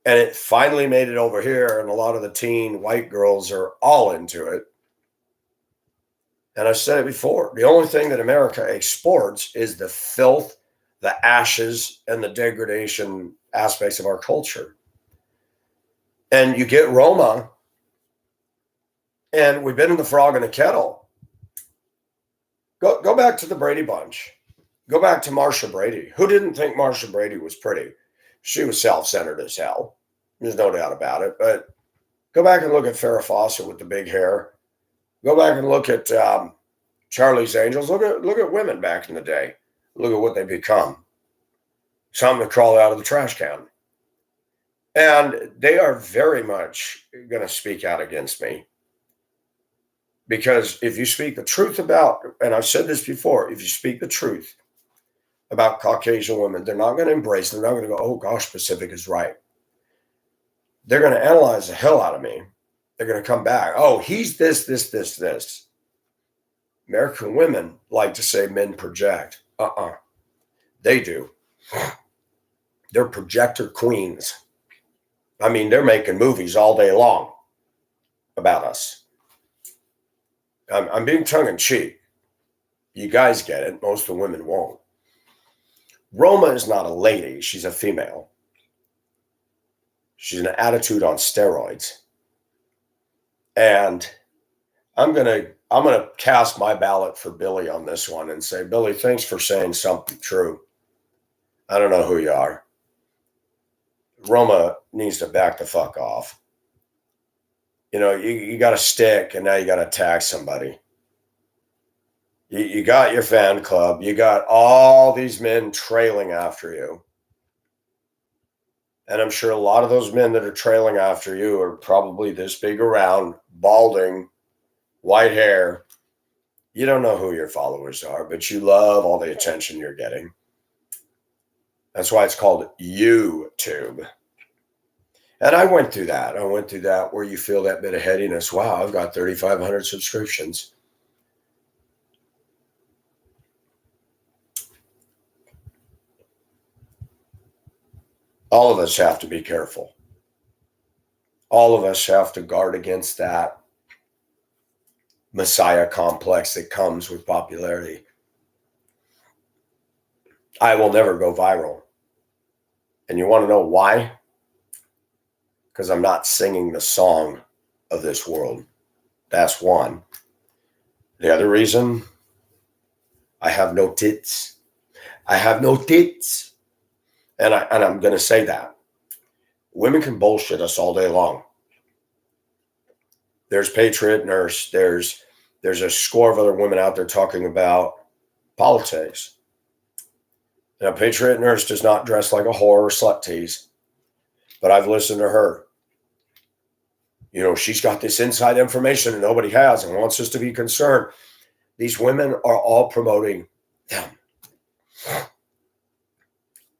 And it finally made it over here, and a lot of the teen white girls are all into it. And I've said it before, the only thing that America exports is the filth, the ashes, and the degradation aspects of our culture. And you get Roma, and we've been in the frog in a kettle. Go back to the Brady Bunch. Go back to Marsha Brady. Who didn't think Marsha Brady was pretty? She was self-centered as hell. There's no doubt about it. But go back and look at Farrah Fawcett with the big hair. Go back and look at Charlie's Angels. Look at women back in the day. Look at what they become. Something to crawl out of the trash can. And they are very much going to speak out against me. Because if you speak the truth about, and I've said this before, if you speak the truth about Caucasian women, they're not going to embrace it. They're not going to go, oh gosh, Pacific is right. They're going to analyze the hell out of me. They're going to come back. Oh, he's this. American women like to say men project. They do. They're projector queens. I mean, they're making movies all day long about us. I'm being tongue-in-cheek. You guys get it. Most of the women won't. Roma is not a lady. She's a female. She's an attitude on steroids. And I'm gonna cast my ballot for Billy on this one and say, Billy, thanks for saying something true. I don't know who you are. Roma needs to back the fuck off. You got a stick and now you got to attack somebody. You got your fan club. You got all these men trailing after you. And I'm sure a lot of those men that are trailing after you are probably this big around, balding, white hair. You don't know who your followers are, but you love all the attention you're getting. That's why it's called YouTube. And I went through that. I went through that where you feel that bit of headiness. Wow, I've got 3,500 subscriptions. All of us have to be careful. All of us have to guard against that Messiah complex that comes with popularity. I will never go viral. And you want to know why? Because I'm not singing the song of this world. That's one. The other reason, I have no tits. I have no tits. And I'm going to say that. Women can bullshit us all day long. There's Patriot Nurse. There's a score of other women out there talking about politics. Now, Patriot Nurse does not dress like a whore or slut tease, but I've listened to her. She's got this inside information that nobody has and wants us to be concerned. These women are all promoting them.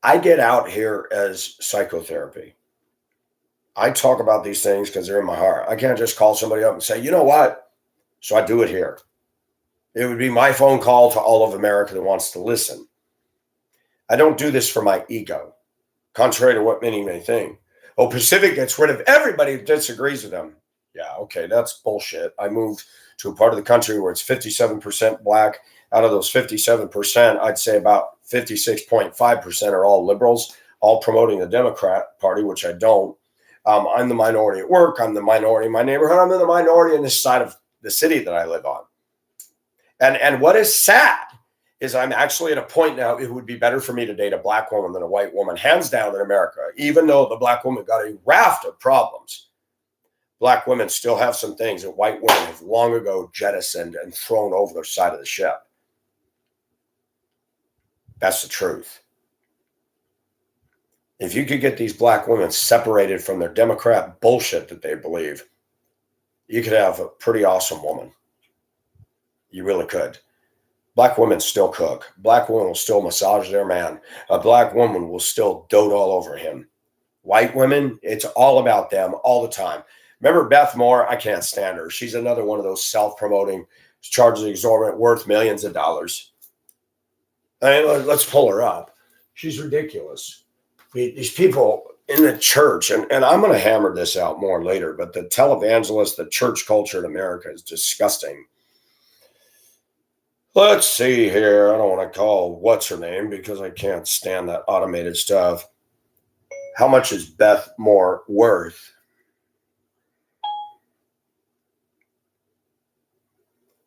I get out here as psychotherapy. I talk about these things because they're in my heart. I can't just call somebody up and say, you know what? So I do it here. It would be my phone call to all of America that wants to listen. I don't do this for my ego, contrary to what many may think. Oh, Pacific gets rid of everybody who disagrees with them. Yeah, okay, that's bullshit. I moved to a part of the country where it's 57% black. Out of those 57%, I'd say about 56.5% are all liberals, all promoting the Democrat Party, which I don't. I'm the minority at work. I'm the minority in my neighborhood. I'm the minority in this side of the city that I live on. And what is sad is I'm actually at a point now, it would be better for me to date a black woman than a white woman, hands down, in America. Even though the black woman got a raft of problems, black women still have some things that white women have long ago jettisoned and thrown over the side of the ship. That's the truth. If you could get these black women separated from their Democrat bullshit that they believe, you could have a pretty awesome woman. You really could. Black women still cook. Black women will still massage their man. A black woman will still dote all over him. White women, it's all about them all the time. Remember Beth Moore? I can't stand her. She's another one of those self-promoting, charges exorbitant, worth millions of dollars. I mean, let's pull her up. She's ridiculous. These people in the church, and I'm going to hammer this out more later, but the televangelist, the church culture in America is disgusting. Let's see here. I don't want to call what's her name because I can't stand that automated stuff. How much is Beth Moore worth?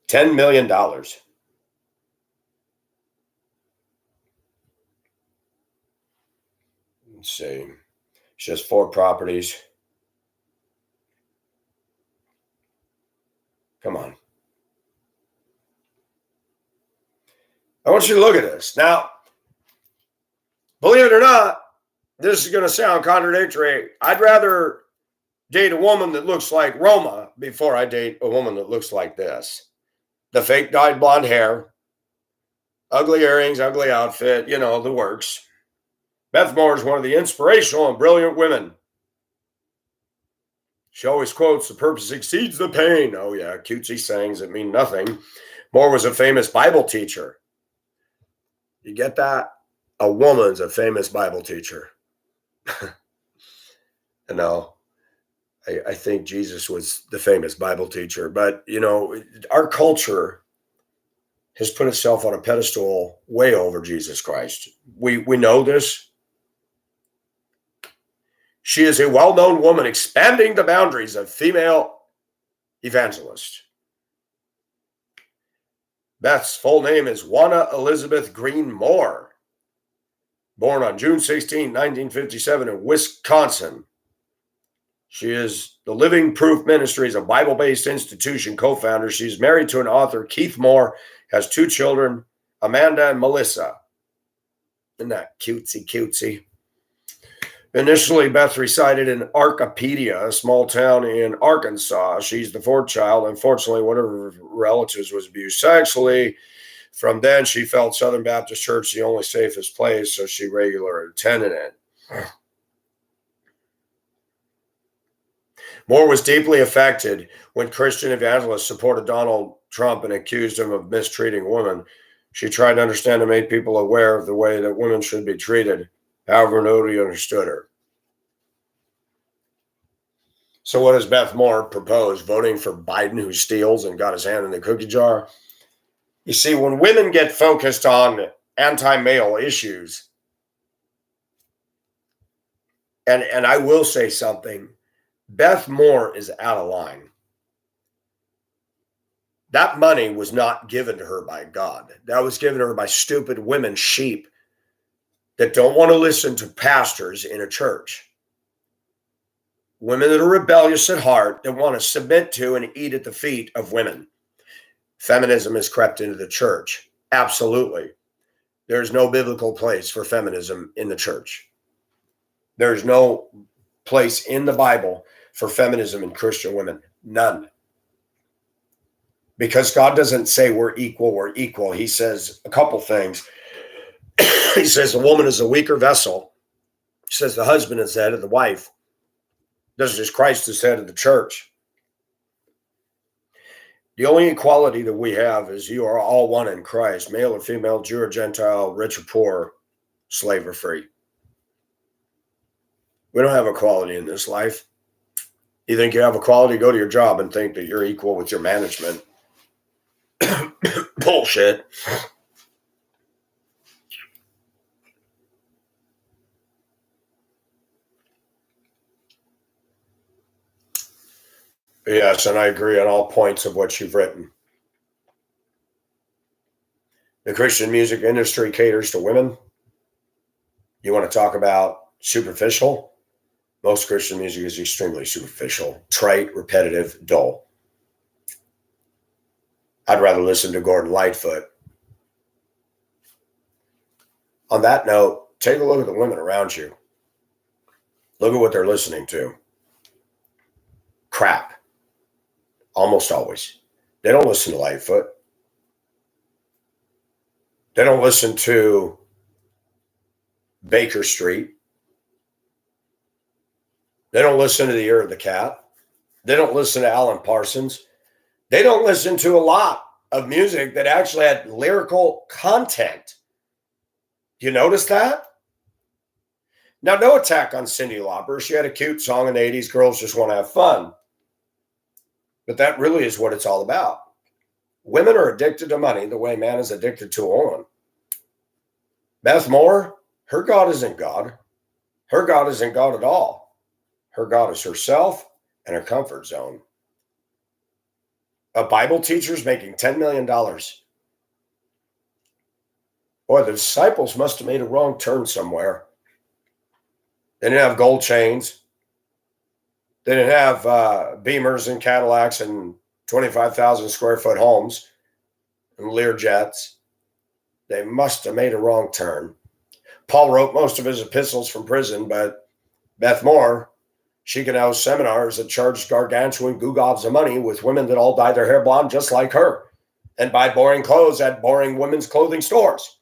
$10 million. Let's see. She has 4 properties. Come on. I want you to look at this. Now, believe it or not, this is going to sound contradictory. I'd rather date a woman that looks like Roma before I date a woman that looks like this. The fake dyed blonde hair, ugly earrings, ugly outfit, the works. Beth Moore is one of the inspirational and brilliant women. She always quotes, "The purpose exceeds the pain." Oh, yeah, cutesy sayings that mean nothing. Moore was a famous Bible teacher. You get that? A woman's a famous Bible teacher. No, I think Jesus was the famous Bible teacher. But, our culture has put itself on a pedestal way over Jesus Christ. We know this. She is a well-known woman expanding the boundaries of female evangelist. Beth's full name is Juana Elizabeth Green Moore, born on June 16, 1957 in Wisconsin. She is the Living Proof Ministries, a Bible-based institution co-founder. She's married to an author, Keith Moore, has 2 children, Amanda and Melissa. Isn't that cutesy? Initially, Beth resided in Arcadia, a small town in Arkansas. She's the 4th child. Unfortunately, one of her relatives was abused sexually. From then, she felt Southern Baptist Church the only safest place, so she regularly attended it. Moore was deeply affected when Christian evangelists supported Donald Trump and accused him of mistreating women. She tried to understand and make people aware of the way that women should be treated. However, nobody understood her. So what does Beth Moore propose? Voting for Biden, who steals and got his hand in the cookie jar? You see, when women get focused on anti-male issues, and I will say something, Beth Moore is out of line. That money was not given to her by God. That was given to her by stupid women, sheep, that don't want to listen to pastors in a church. Women that are rebellious at heart, that want to submit to and eat at the feet of women. Feminism has crept into the church. Absolutely. There's no biblical place for feminism in the church. There's no place in the Bible for feminism in Christian women. None. Because God doesn't say we're equal. He says a couple things. He says the woman is a weaker vessel. He says the husband is the head of the wife. Just as Christ is head of the church. The only equality that we have is you are all one in Christ, male or female, Jew or Gentile, rich or poor, slave or free. We don't have equality in this life. You think you have equality, go to your job and think that you're equal with your management. Bullshit. Yes, and I agree on all points of what you've written. The Christian music industry caters to women. You want to talk about superficial? Most Christian music is extremely superficial, trite, repetitive, dull. I'd rather listen to Gordon Lightfoot. On that note, take a look at the women around you. Look at what they're listening to. Crap. Almost always. They don't listen to Lightfoot. They don't listen to Baker Street. They don't listen to The Ear of the Cat. They don't listen to Alan Parsons. They don't listen to a lot of music that actually had lyrical content. You notice that? Now, no attack on Cyndi Lauper. She had a cute song in the 80s, Girls Just Want to Have Fun. But that really is what it's all about. Women are addicted to money the way man is addicted to a woman. Beth Moore, her God isn't God. Her God isn't God at all. Her God is herself and her comfort zone. A Bible teacher's making $10 million. Boy, the disciples must have made a wrong turn somewhere. They didn't have gold chains. They didn't have Beamers and Cadillacs and 25,000 square foot homes and Lear jets. They must have made a wrong turn. Paul wrote most of his epistles from prison, but Beth Moore, she can house seminars that charge gargantuan goo-gobs of money with women that all dye their hair blonde just like her and buy boring clothes at boring women's clothing stores.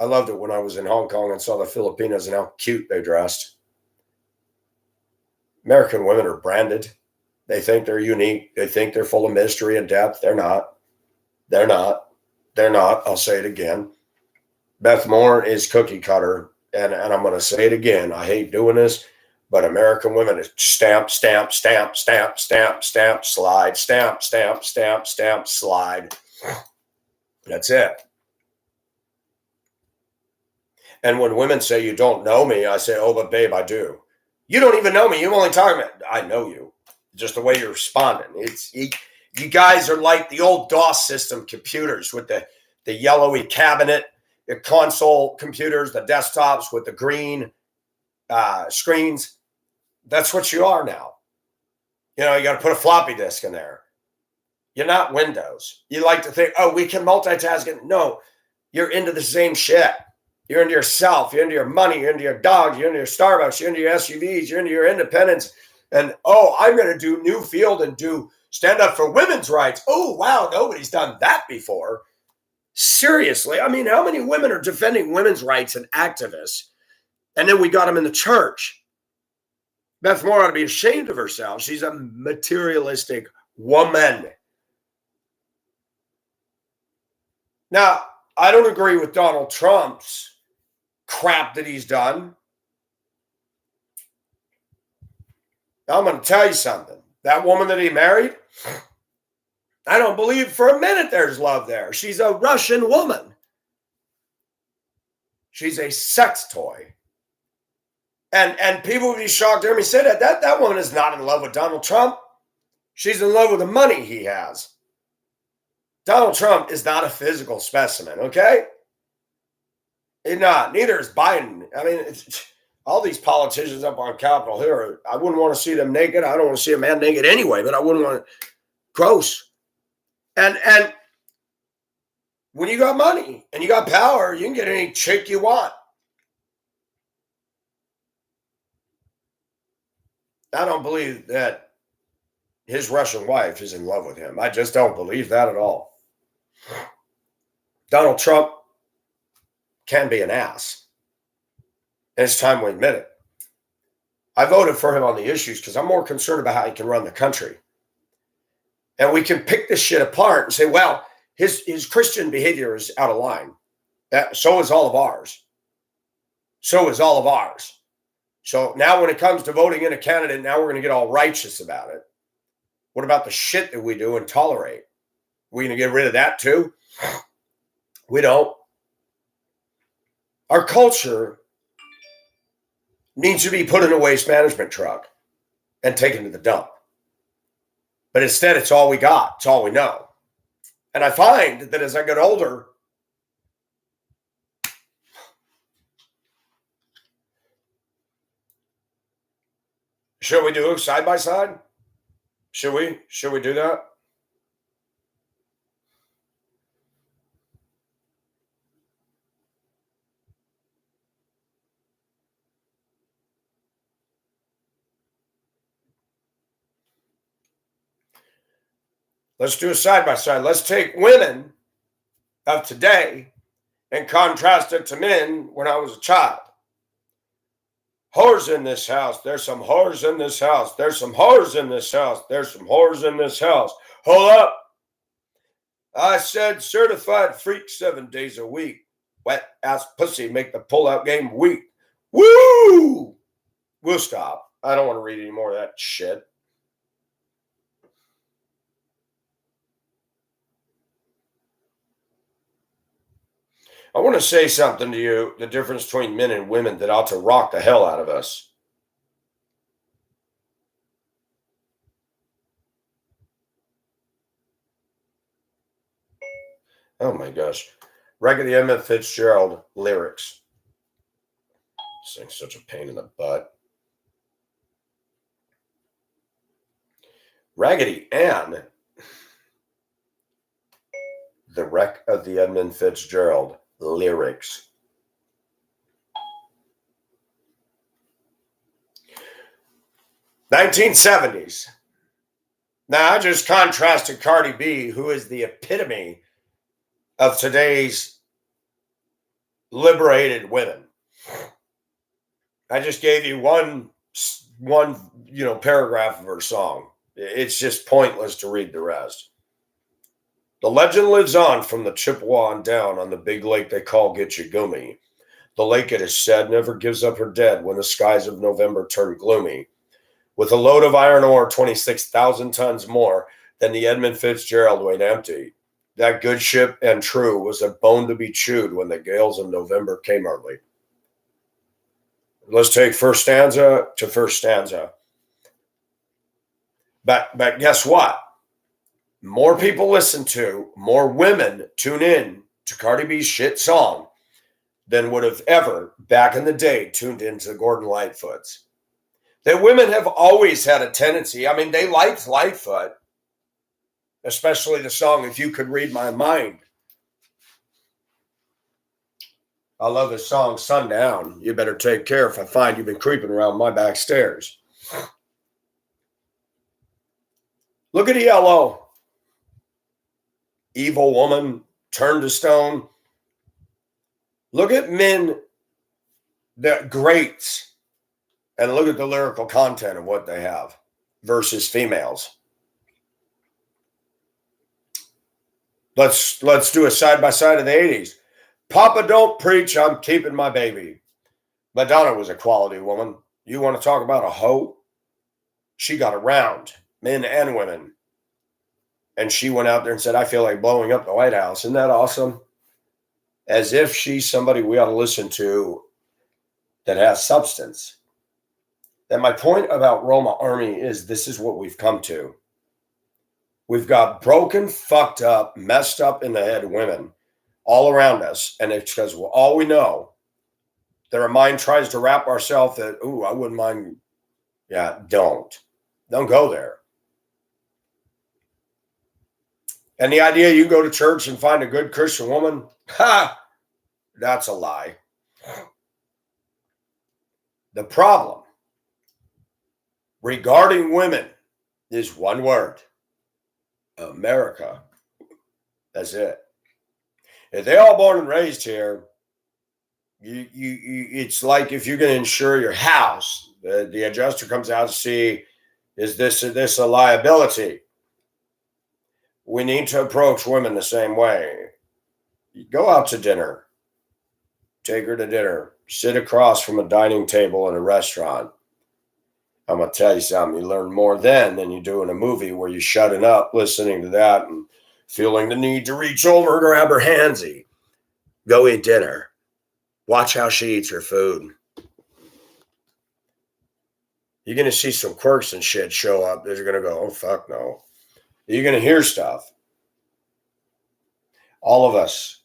I loved it when I was in Hong Kong and saw the Filipinas and how cute they dressed. American women are branded. They think they're unique. They think they're full of mystery and depth. They're not. They're not. They're not. I'll say it again. Beth Moore is cookie cutter. And I'm going to say it again. I hate doing this, but American women is stamp, stamp, stamp, stamp, stamp, stamp, slide, stamp, stamp, stamp, stamp, slide. That's it. And when women say, you don't know me, I say, oh, but babe, I do. You don't even know me. You only talk about, I know you. just the way you're responding. You guys are like the old DOS system computers with the yellowy cabinet, the console computers, the desktops with the green screens. That's what you are now. You got to put a floppy disk in there. You're not Windows. You like to think, oh, we can multitask it. No, you're into the same shit. You're into yourself. You're into your money. You're into your dogs. You're into your Starbucks. You're into your SUVs. You're into your independence. And, oh, I'm going to do new field and do stand up for women's rights. Oh, wow, nobody's done that before. Seriously. I mean, how many women are defending women's rights and activists? And then we got them in the church. Beth Moore ought to be ashamed of herself. She's a materialistic woman. Now, I don't agree with Donald Trump's crap that he's done. Now, I'm going to tell you something. That woman that he married, I don't believe for a minute there's love there. She's a Russian woman. She's a sex toy. And people would be shocked to hear me say that. That woman is not in love with Donald Trump. She's in love with the money he has. Donald Trump is not a physical specimen, okay? He's not. Neither is Biden. I mean, all these politicians up on Capitol Hill, I wouldn't want to see them naked. I don't want to see a man naked anyway, but I wouldn't want to. Gross. And when you got money and you got power, you can get any chick you want. I don't believe that his Russian wife is in love with him. I just don't believe that at all. Donald Trump can be an ass. And it's time we admit it. I voted for him on the issues because I'm more concerned about how he can run the country. And we can pick this shit apart and say, well, his Christian behavior is out of line. So is all of ours. So is all of ours. So now when it comes to voting in a candidate, now we're going to get all righteous about it. What about the shit that we do and tolerate? We're going to get rid of that too? We don't. Our culture needs to be put in a waste management truck and taken to the dump. But instead, it's all we got. It's all we know. And I find that as I get older, should we do side by side? Should we? Should we do that? Let's do a side by side. Let's take women of today and contrast it to men when I was a child. Whores in this house. There's some whores in this house. There's some whores in this house. There's some whores in this house. Hold up. I said certified freak 7 days a week. Wet ass pussy make the pullout game weak. Woo! We'll stop. I don't want to read any more of that shit. I want to say something to you, the difference between men and women that ought to rock the hell out of us. Oh my gosh. Raggedy Emmett Fitzgerald lyrics. This thing's such a pain in the butt. Raggedy Ann. The Wreck of the Edmund Fitzgerald lyrics. '70s. Now, I just contrasted Cardi B, who is the epitome of today's liberated women. I just gave you one paragraph of her song. It's just pointless to read the rest. The legend lives on from the Chippewa on down on the big lake they call Gitchagumi. The lake, it is said, never gives up her dead when the skies of November turn gloomy. With a load of iron ore 26,000 tons more than the Edmund Fitzgerald weighed empty, that good ship and true was a bone to be chewed when the gales of November came early. Let's take first stanza to first stanza. But guess what? More people listen to, more women tune in to Cardi B's shit song than would have ever, back in the day, tuned into Gordon Lightfoot's. That women have always had a tendency. I mean, they liked Lightfoot, especially the song If You Could Read My Mind. I love the song Sundown. You better take care if I find you've been creeping around my back stairs. Look at ELO. Evil woman turned to stone. Look at men that greats and look at the lyrical content of what they have versus females. Let's do a side by side of the 80s. Papa don't preach, I'm keeping my baby. Madonna was a quality woman. You want to talk about a hoe? She got around, men and women. And she went out there and said, I feel like blowing up the White House. Isn't that awesome? As if she's somebody we ought to listen to that has substance. And my point about Roma Army is this is what we've come to. We've got broken, fucked up, messed up in the head women all around us. And it's because all we know that our mind tries to wrap ourselves that, ooh, I wouldn't mind. Yeah, don't go there. And the idea you go to church and find a good Christian woman, that's a lie. The problem regarding women is one word: America. That's it. If they're all born and raised here, it's like if you're going to insure your house, the adjuster comes out to see, is this a liability? We need to approach women the same way. You go out to dinner, take her to dinner, sit across from a dining table in a restaurant. I'm going to tell you something. You learn more then than you do in a movie where you're shutting up, listening to that and feeling the need to reach over, grab her handsy. Go eat dinner. Watch how she eats her food. You're going to see some quirks and shit show up that you're going to go, oh, fuck no. You're going to hear stuff. All of us,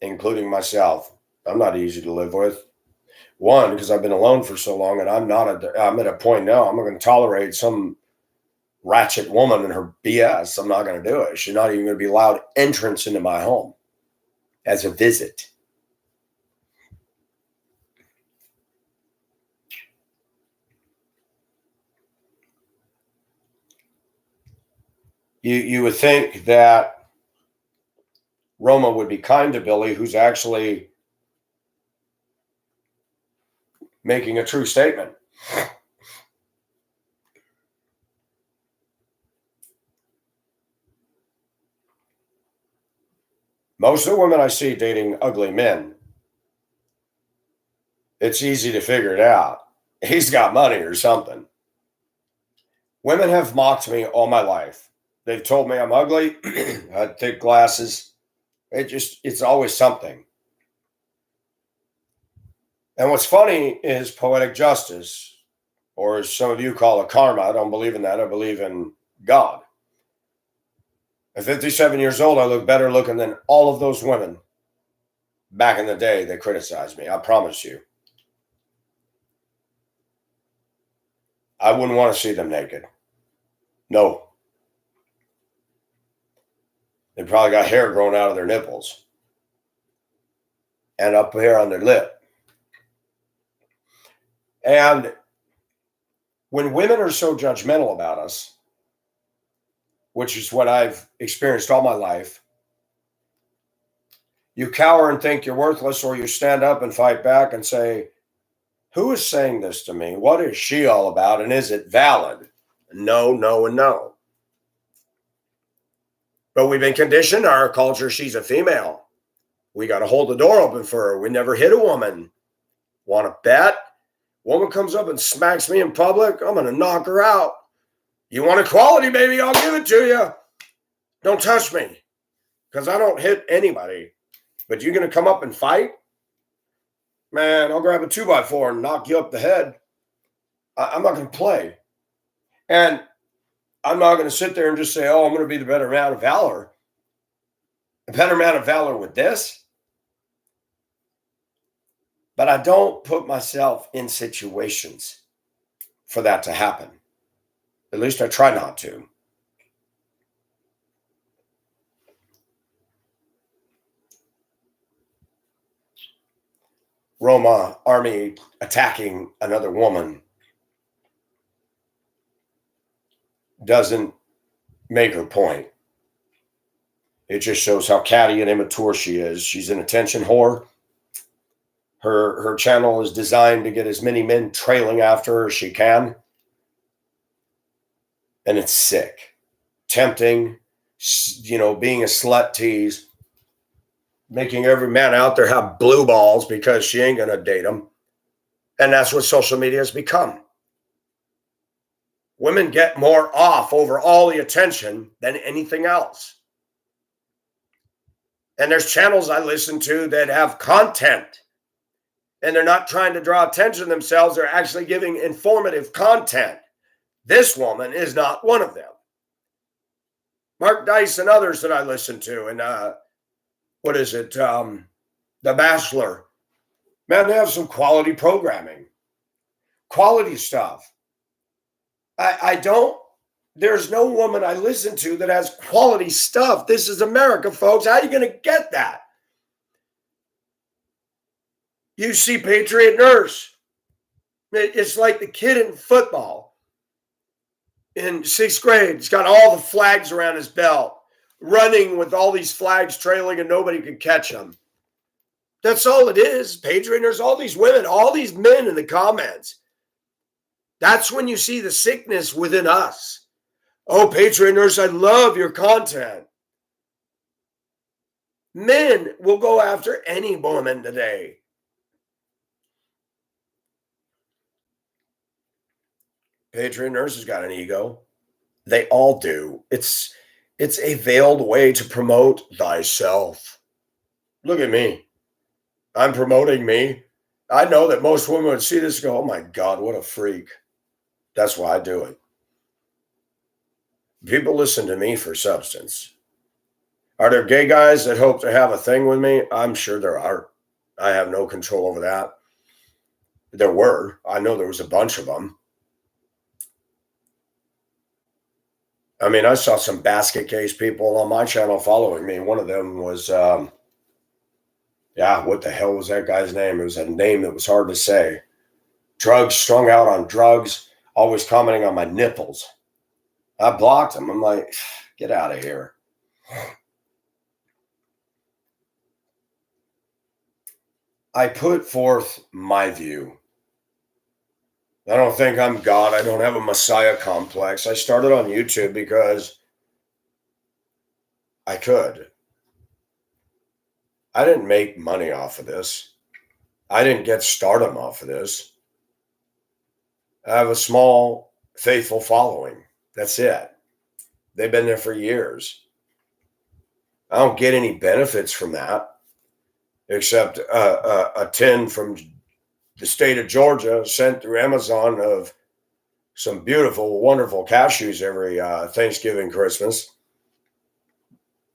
including myself, I'm not easy to live with. One, because I've been alone for so long, and I'm at a point now, I'm not going to tolerate some ratchet woman and her BS. I'm not going to do it. She's not even going to be allowed entrance into my home as a visit. You would think that Roma would be kind to Billy, who's actually making a true statement. Most of the women I see dating ugly men, it's easy to figure it out. He's got money or something. Women have mocked me all my life. They've told me I'm ugly. I had thick glasses. It's always something. And what's funny is poetic justice, or as some of you call it, karma. I don't believe in that. I believe in God. At 57 years old, I look better looking than all of those women back in the day that criticized me. I promise you. I wouldn't want to see them naked. No. They probably got hair growing out of their nipples and up here on their lip. And when women are so judgmental about us, which is what I've experienced all my life, you cower and think you're worthless, or you stand up and fight back and say, who is saying this to me? What is she all about? And is it valid? No, no, and no. But we've been conditioned, our culture, she's a female. We got to hold the door open for her. We never hit a woman. Want to bet? Woman comes up and smacks me in public, I'm going to knock her out. You want equality, baby? I'll give it to you. Don't touch me, because I don't hit anybody. But you're going to come up and fight? Man, I'll grab a 2x4 and knock you up the head. I'm not going to play. And I'm not going to sit there and just say, oh, I'm going to be the better man of valor. A better man of valor with this. But I don't put myself in situations for that to happen. At least I try not to. Roma Army attacking another woman doesn't make her point. It just shows how catty and immature she is. She's an attention whore. Her channel is designed to get as many men trailing after her as she can. And it's sick. Tempting, being a slut tease, making every man out there have blue balls because she ain't going to date them. And that's what social media has become. Women get more off over all the attention than anything else. And there's channels I listen to that have content. And they're not trying to draw attention to themselves. They're actually giving informative content. This woman is not one of them. Mark Dice and others that I listen to. And The Bachelor. Man, they have some quality programming. Quality stuff. There's no woman I listen to that has quality stuff. This is America, folks. How are you going to get that? You see Patriot Nurse. It's like the kid in football in 6th grade. He's got all the flags around his belt, running with all these flags trailing and nobody can catch him. That's all it is. Patriot Nurse, all these women, all these men in the comments. That's when you see the sickness within us. Oh, Patriot Nurse, I love your content. Men will go after any woman today. Patriot Nurse has got an ego. They all do. It's a veiled way to promote thyself. Look at me. I'm promoting me. I know that most women would see this and go, oh my God, what a freak. That's why I do it. People listen to me for substance. Are there gay guys that hope to have a thing with me? I'm sure there are. I have no control over that. There were. I know there was a bunch of them. I mean, I saw some basket case people on my channel following me. One of them was, what the hell was that guy's name? It was a name that was hard to say. Strung out on drugs, always commenting on my nipples. I blocked him. I'm like, get out of here. I put forth my view. I don't think I'm God. I don't have a Messiah complex. I started on YouTube because I could. I didn't make money off of this. I didn't get stardom off of this. I have a small, faithful following. That's it. They've been there for years. I don't get any benefits from that, except a tin from the state of Georgia sent through Amazon of some beautiful, wonderful cashews every Thanksgiving, Christmas.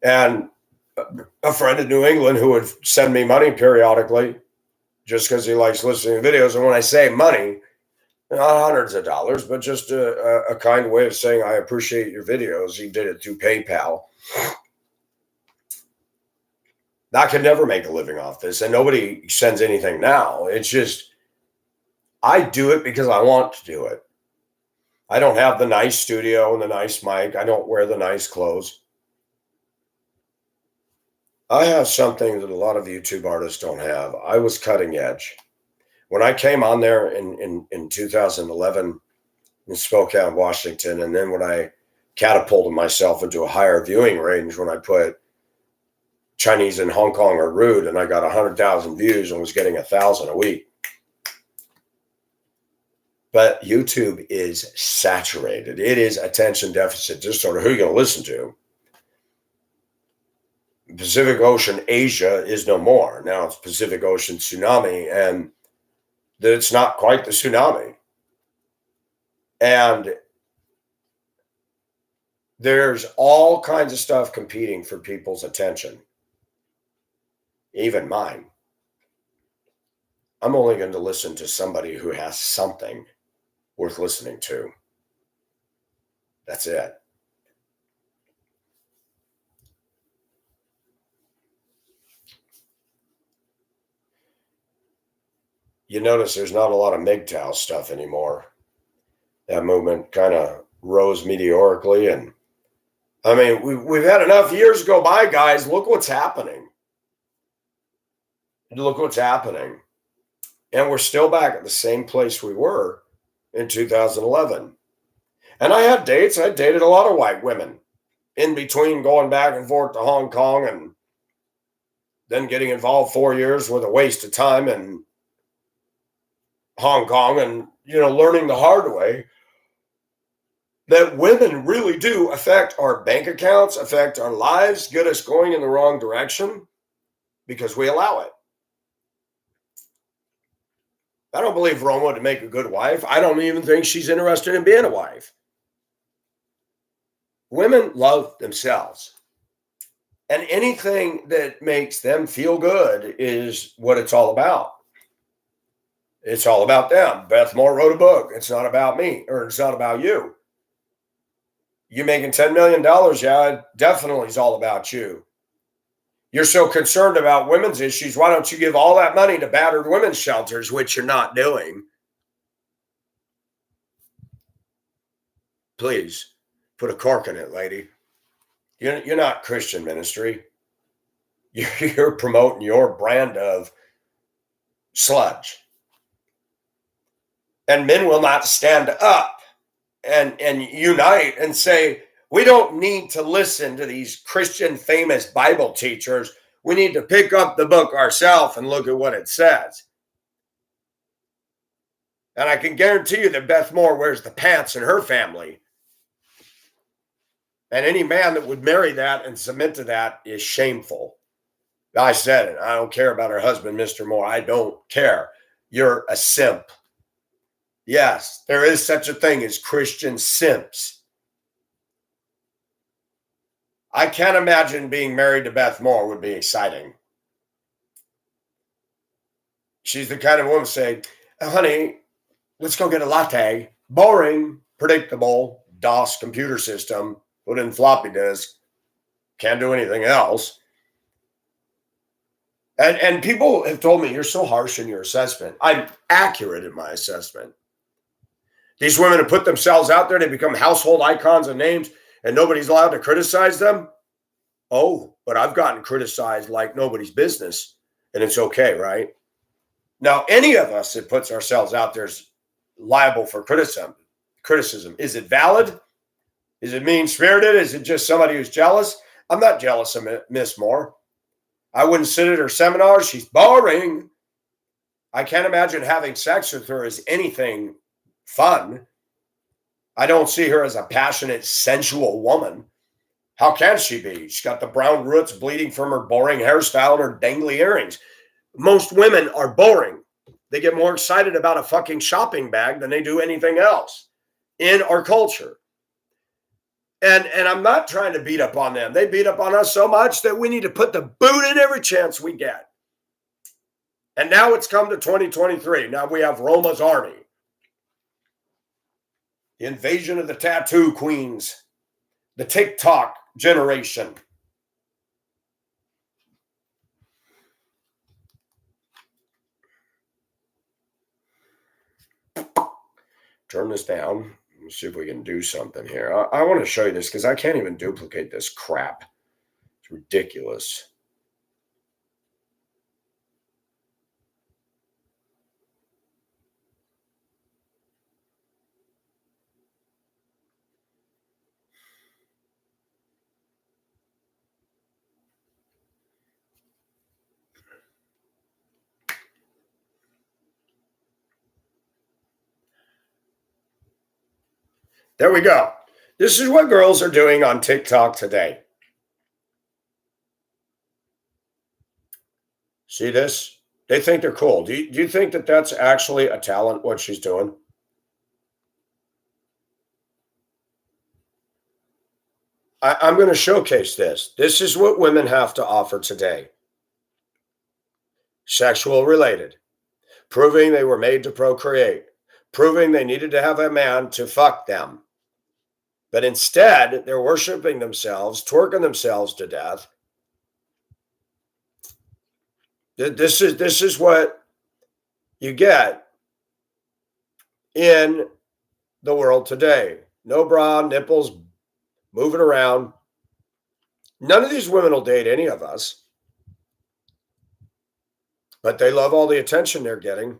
And a friend in New England who would send me money periodically just because he likes listening to videos. And when I say money, not hundreds of dollars, but just a kind way of saying, I appreciate your videos. He did it through PayPal. I could never make a living off this, and nobody sends anything now. It's just, I do it because I want to do it. I don't have the nice studio and the nice mic. I don't wear the nice clothes. I have something that a lot of YouTube artists don't have. I was cutting edge. When I came on there in 2011 in Spokane, Washington, and then when I catapulted myself into a higher viewing range, when I put Chinese in Hong Kong are rude, and I got 100,000 views and was getting 1,000 a week. But YouTube is saturated. It is attention deficit, just sort of who you're going to listen to. Pacific Ocean Asia is no more. Now it's Pacific Ocean tsunami, and it's not quite the tsunami. And There's all kinds of stuff competing for people's attention, even mine. I'm only going to listen to somebody who has something worth listening to. That's it. You notice there's not a lot of MGTOW stuff anymore. That movement kind of rose meteorically. And I mean, we've had enough years go by, guys. Look what's happening. Look what's happening. And we're still back at the same place we were in 2011. And I had dates. I dated a lot of white women in between going back and forth to Hong Kong and then getting involved 4 years with a waste of time in Hong Kong and, learning the hard way that women really do affect our bank accounts, affect our lives, get us going in the wrong direction because we allow it. I don't believe Roma would make a good wife. I don't even think she's interested in being a wife. Women love themselves. And anything that makes them feel good is what it's all about. It's all about them. Beth Moore wrote a book. It's not about me, or it's not about you. You making $10 million, yeah, it definitely is all about you. You're so concerned about women's issues. Why don't you give all that money to battered women's shelters, which you're not doing? Please put a cork in it, lady. You're not Christian ministry. You're promoting your brand of sludge. And men will not stand up and unite and say, we don't need to listen to these Christian famous Bible teachers. We need to pick up the book ourselves and look at what it says. And I can guarantee you that Beth Moore wears the pants in her family. And any man that would marry that and submit to that is shameful. I said it. I don't care about her husband, Mr. Moore. I don't care. You're a simp. Yes, there is such a thing as Christian simps. I can't imagine being married to Beth Moore would be exciting. She's the kind of woman say, honey, let's go get a latte. Boring, predictable, DOS computer system, put in floppy disk, can't do anything else. And people have told me, you're so harsh in your assessment. I'm accurate in my assessment. These women have put themselves out there. They become household icons and names, and nobody's allowed to criticize them. Oh, but I've gotten criticized like nobody's business, and it's okay, right? Now, any of us that puts ourselves out there is liable for criticism. Is it valid? Is it mean-spirited? Is it just somebody who's jealous? I'm not jealous of Miss Moore. I wouldn't sit at her seminars. She's boring. I can't imagine having sex with her as anything fun. I don't see her as a passionate, sensual woman. How can she be? She's got the brown roots bleeding from her boring hairstyle and her dangly earrings. Most women are boring. They get more excited about a fucking shopping bag than they do anything else in our culture. And I'm not trying to beat up on them. They beat up on us so much that we need to put the boot in every chance we get. And now it's come to 2023. Now we have Roma's Army. The invasion of the tattoo queens. The TikTok generation. Turn this down. Let's see if we can do something here. I want to show you this because I can't even duplicate this crap. It's ridiculous. There we go. This is what girls are doing on TikTok today. See this? They think they're cool. Do you think that that's actually a talent, what she's doing? I'm going to showcase this. This is what women have to offer today. Sexual related, proving they were made to procreate, proving they needed to have a man to fuck them. But instead, they're worshiping themselves, twerking themselves to death. This is what you get in the world today. No bra, nipples moving around. None of these women will date any of us, but they love all the attention they're getting.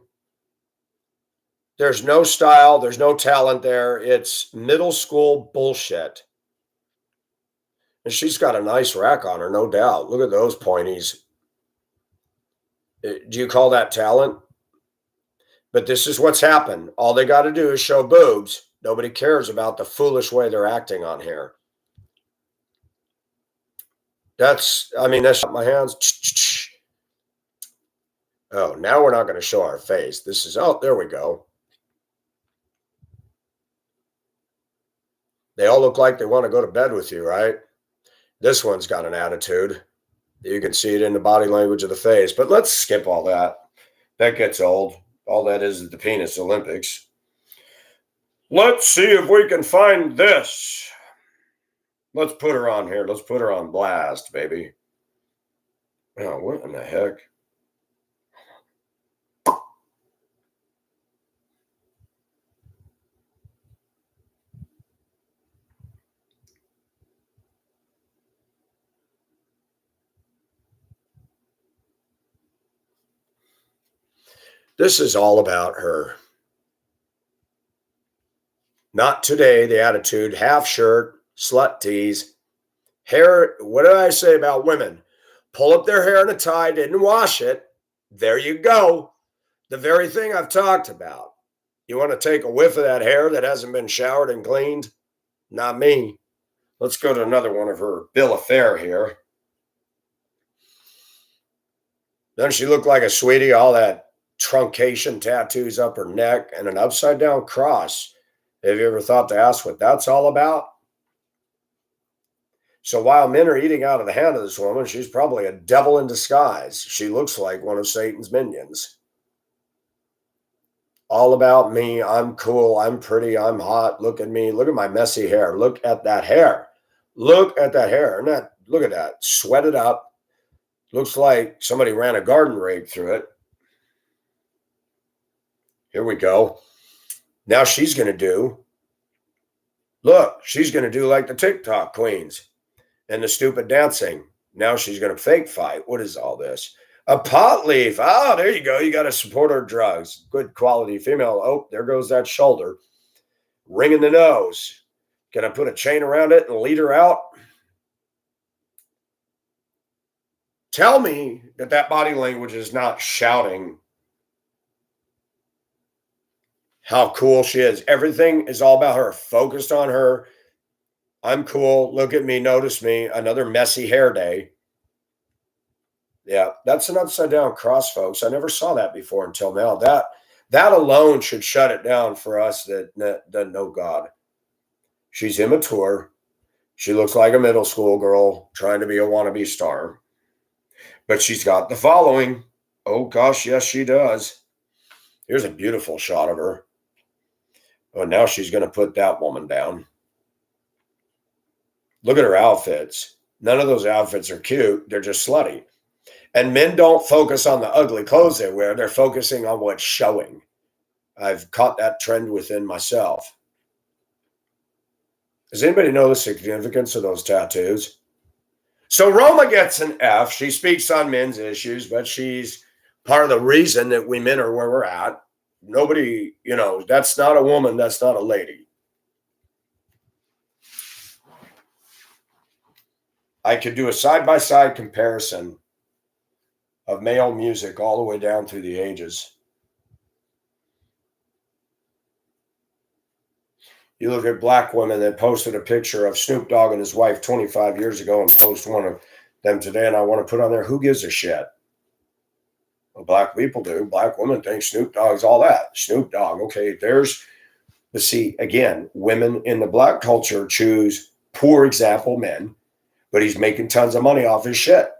There's no style, there's no talent there. It's middle school bullshit. And she's got a nice rack on her, no doubt. Look at those pointies. Do you call that talent? But this is what's happened. All they got to do is show boobs. Nobody cares about the foolish way they're acting on here. That's my hands. Oh, now we're not going to show our face. This is, oh, there we go. They all look like they want to go to bed with you, right? This one's got an attitude. You can see it in the body language of the face. But let's skip all that. That gets old. All that is the penis Olympics. Let's see if we can find this. Let's put her on here. Let's put her on blast, baby. Oh, what in the heck? This is all about her. Not today, the attitude, half shirt, slut tease, hair. What did I say about women? Pull up their hair in a tie, didn't wash it. There you go. The very thing I've talked about. You want to take a whiff of that hair that hasn't been showered and cleaned? Not me. Let's go to another one of her bill of fare here. Doesn't she look like a sweetie? All that truncation tattoos up her neck and an upside down cross. Have you ever thought to ask what that's all about? So while men are eating out of the hand of this woman, she's probably a devil in disguise. She looks like one of Satan's minions. All about me. I'm cool. I'm pretty. I'm hot. Look at me. Look at my messy hair. Look at that hair. Look at that hair. Look at that. Sweated up. Looks like somebody ran a garden rake through it. Here we go. Now she's going to do, look, she's going to do like the TikTok queens and the stupid dancing. Now she's going to fake fight. What is all this? A pot leaf. Oh, there you go. You got to support her drugs. Good quality female. Oh, there goes that shoulder. Ring in the nose. Can I put a chain around it and lead her out? Tell me that body language is not shouting how cool she is. Everything is all about her, focused on her. I'm cool. Look at me. Notice me. Another messy hair day. Yeah, that's an upside down cross, folks. I never saw that before until now. That alone should shut it down for us that know God. She's immature. She looks like a middle school girl trying to be a wannabe star. But she's got the following. Oh, gosh, yes, she does. Here's a beautiful shot of her. Oh, now she's going to put that woman down. Look at her outfits. None of those outfits are cute. They're just slutty. And men don't focus on the ugly clothes they wear. They're focusing on what's showing. I've caught that trend within myself. Does anybody know the significance of those tattoos? So Roma gets an F. She speaks on men's issues, but she's part of the reason that we men are where we're at. Nobody, that's not a woman. That's not a lady. I could do a side-by-side comparison of male music all the way down through the ages. You look at black women that posted a picture of Snoop Dogg and his wife 25 years ago and post one of them today, and I want to put on there, who gives a shit? Well, black people do. Black women think Snoop Dogg's all that. Snoop Dogg, okay, but see, again, women in the black culture choose poor example men, but he's making tons of money off his shit.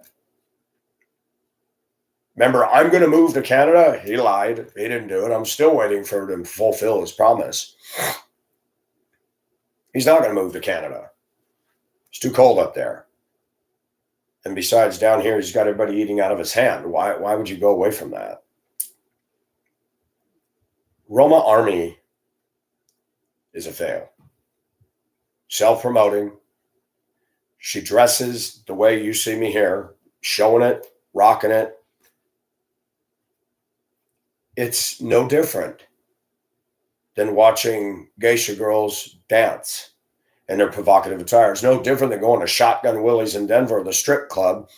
Remember, I'm going to move to Canada. He lied. He didn't do it. I'm still waiting for him to fulfill his promise. He's not going to move to Canada. It's too cold up there. And besides, down here, he's got everybody eating out of his hand. Why would you go away from that? Roma Army is a fail. Self-promoting. She dresses the way you see me here, showing it, rocking it. It's no different than watching geisha girls dance in their provocative attire. It's no different than going to Shotgun Willie's in Denver, the strip club.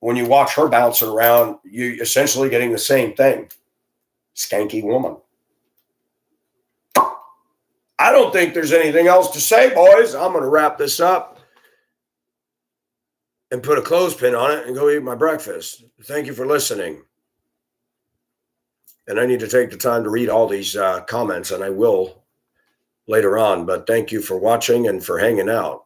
When you watch her bouncing around, you're essentially getting the same thing. Skanky woman. I don't think there's anything else to say, boys. I'm going to wrap this up and put a clothespin on it and go eat my breakfast. Thank you for listening. And I need to take the time to read all these comments, and I will later on. But thank you for watching and for hanging out.